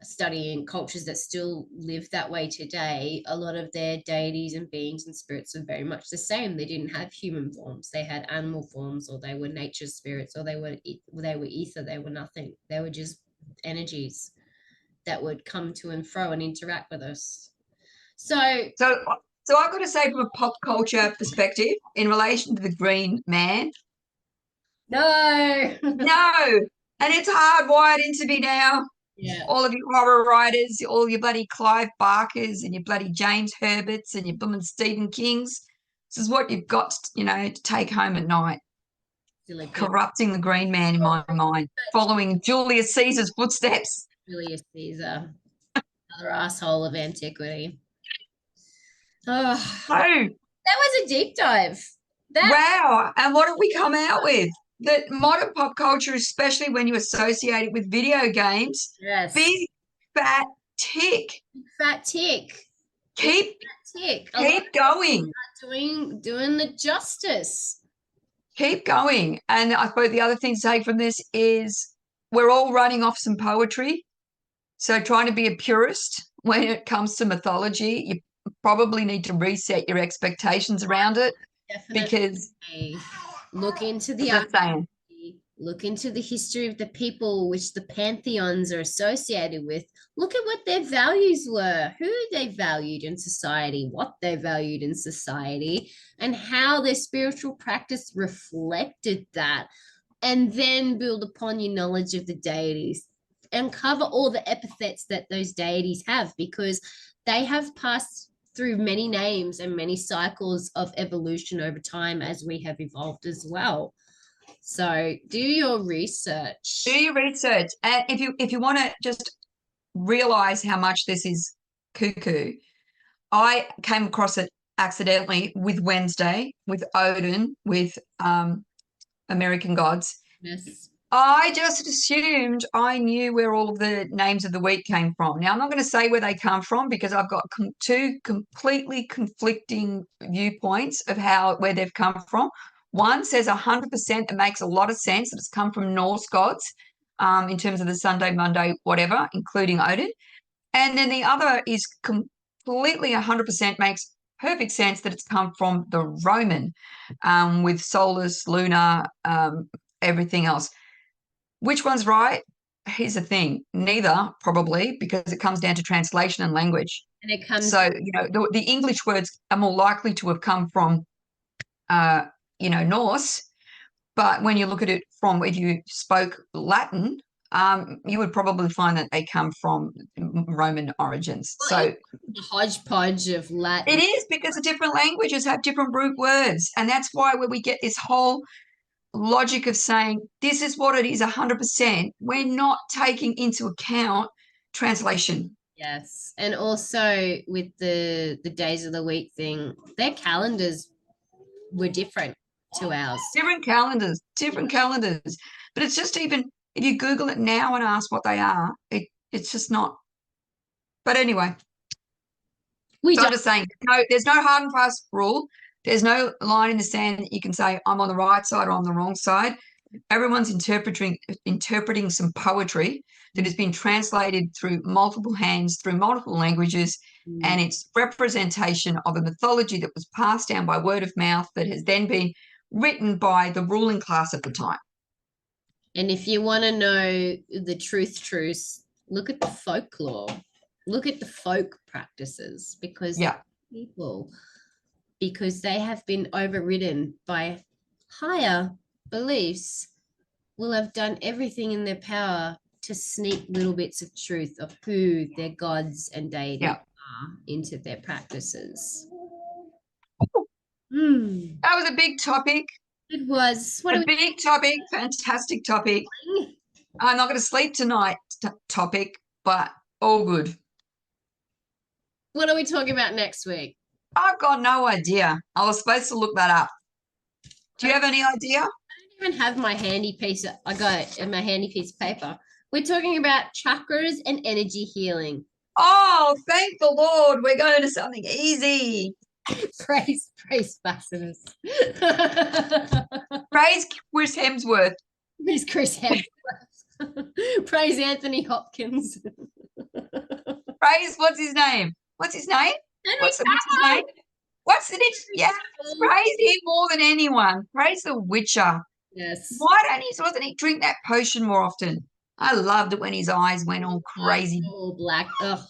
studying cultures that still live that way today, a lot of their deities and beings and spirits are very much the same. They didn't have human forms, they had animal forms, or they were nature spirits, or they were ether, they were nothing, they were just energies that would come to and fro and interact with us. So I've got to say, from a pop culture perspective, in relation to the Green Man, no. and it's hardwired into me now. Yeah. All of you horror writers, all your bloody Clive Barkers and your bloody James Herberts and your blooming Stephen Kings. This is what you've got, to take home at night. Corrupting the Green Man in my mind, following Julius Caesar's footsteps. Julius Caesar, another asshole of antiquity. Oh, that was a deep dive. Wow. And what did we come out with? That modern pop culture, especially when you associate it with video games, yes, big fat tick. Fat tick. Keep going. Doing the justice. Keep going. And I suppose the other thing to take from this is we're all running off some poetry. So trying to be a purist when it comes to mythology, you probably need to reset your expectations around it. Definitely. Because look into the history of the people which the pantheons are associated with. Look at what their values were, who they valued in society, what they valued in society, and how their spiritual practice reflected that. And then build upon your knowledge of the deities and cover all the epithets that those deities have, because they have passed through many names and many cycles of evolution over time as we have evolved as well. So do your research. And if you want to just realize how much this is cuckoo, I came across it accidentally with Wednesday, with Odin, with American Gods. Yes. I just assumed I knew where all of the names of the week came from. Now, I'm not going to say where they come from because I've got two completely conflicting viewpoints of where they've come from. One says 100%, it makes a lot of sense that it's come from Norse gods in terms of the Sunday, Monday, whatever, including Odin. And then the other is completely 100% makes perfect sense that it's come from the Roman with Solus, Luna, everything else. Which one's right? Here's the thing. Neither, probably, because it comes down to translation and language. And it comes. So, the English words are more likely to have come from, Norse. But when you look at it from if you spoke Latin, you would probably find that they come from Roman origins. Well, so a hodgepodge of Latin. It is, because the different languages have different root words. And that's why when we get this whole logic of saying this is what it is 100%, we're not taking into account translation. Yes. And also with the days of the week thing, their calendars were different to ours. Different calendars. But it's just, even if you Google it now and ask what they are, it's just not. But anyway, I'm just saying, no, there's no hard and fast rule. There's no line in the sand that you can say I'm on the right side or on the wrong side. Everyone's interpreting some poetry that has been translated through multiple hands, through multiple languages, and it's representation of a mythology that was passed down by word of mouth that has then been written by the ruling class at the time. And if you want to know the truths, look at the folklore. Look at the folk practices, because they have been overridden by higher beliefs, will have done everything in their power to sneak little bits of truth of who their gods and deities Yeah. are into their practices. That was a big topic. It was. What A big topic, fantastic topic. I'm not going to sleep tonight topic, but all good. What are we talking about next week? I've got no idea. I was supposed to look that up. Do you have any idea? I don't even have my handy piece. I got it in my handy piece of paper. We're talking about chakras and energy healing. Oh, thank the Lord. We're going to something easy. Praise Bassimus. Praise Chris Hemsworth. Praise Chris Hemsworth. Praise Anthony Hopkins. Praise, what's his name? What's his name? What's his name? What's the next? Yeah, praise him more than anyone. Praise the Witcher. Yes. Why doesn't he drink that potion more often? I loved it when his eyes went all crazy. All black. Ugh.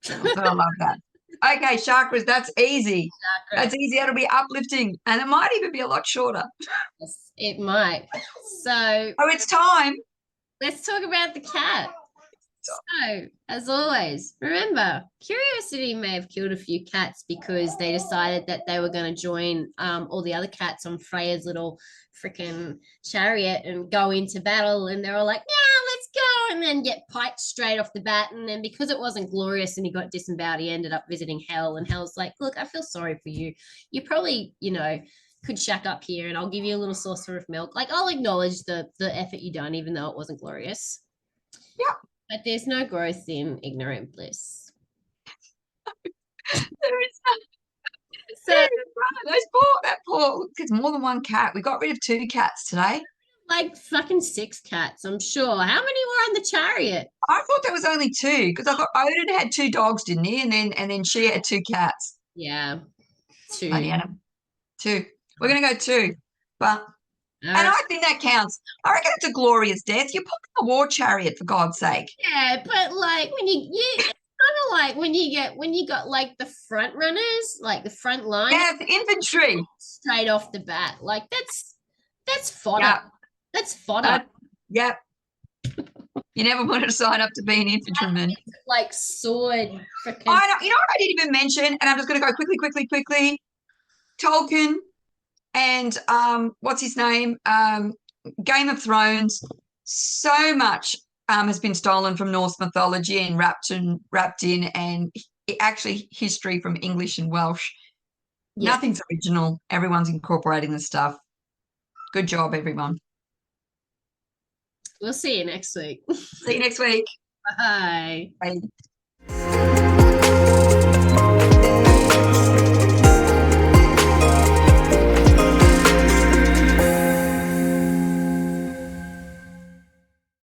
But I love that. Okay, chakras, that's easy. That's easy. That'll be uplifting. And it might even be a lot shorter. Yes, it might. So it's time. Let's talk about the cat. So, as always, remember, curiosity may have killed a few cats because they decided that they were going to join all the other cats on Freya's little freaking chariot and go into battle. And they're all like, yeah, let's go. And then get piped straight off the bat. And then because it wasn't glorious and he got disemboweled, he ended up visiting Hell. And Hell's like, look, I feel sorry for you. You probably, could shack up here and I'll give you a little saucer of milk. Like, I'll acknowledge the effort you done, even though it wasn't glorious. Yeah. But there's no growth in ignorant bliss. There is none. So that poor, it's more than one cat. We got rid of 2 cats today. Like fucking 6 cats, I'm sure. How many were on the chariot? I thought there was only 2 because I thought Odin had 2 dogs, didn't he? And then she had 2 cats. Yeah, 2. Honey, 2. We're gonna go 2, but. And I think that counts. I reckon it's a glorious death. You're put in the war chariot, for God's sake. Yeah, but like when it's kind of like when you got like the front runners, like the front line. Yeah, the infantry. Straight off the bat. Like that's fodder. Yep. That's fodder. Yep. You never wanted to sign up to be an infantryman. Like sword. Freaking. I know. You know what I didn't even mention, and I'm just going to go quickly. Tolkien and what's his name? Game of Thrones. So much has been stolen from Norse mythology and wrapped in, and actually history from English and Welsh. Yeah. Nothing's original. Everyone's incorporating the stuff. Good job, everyone. We'll see you next week. See you next week. Bye. Bye.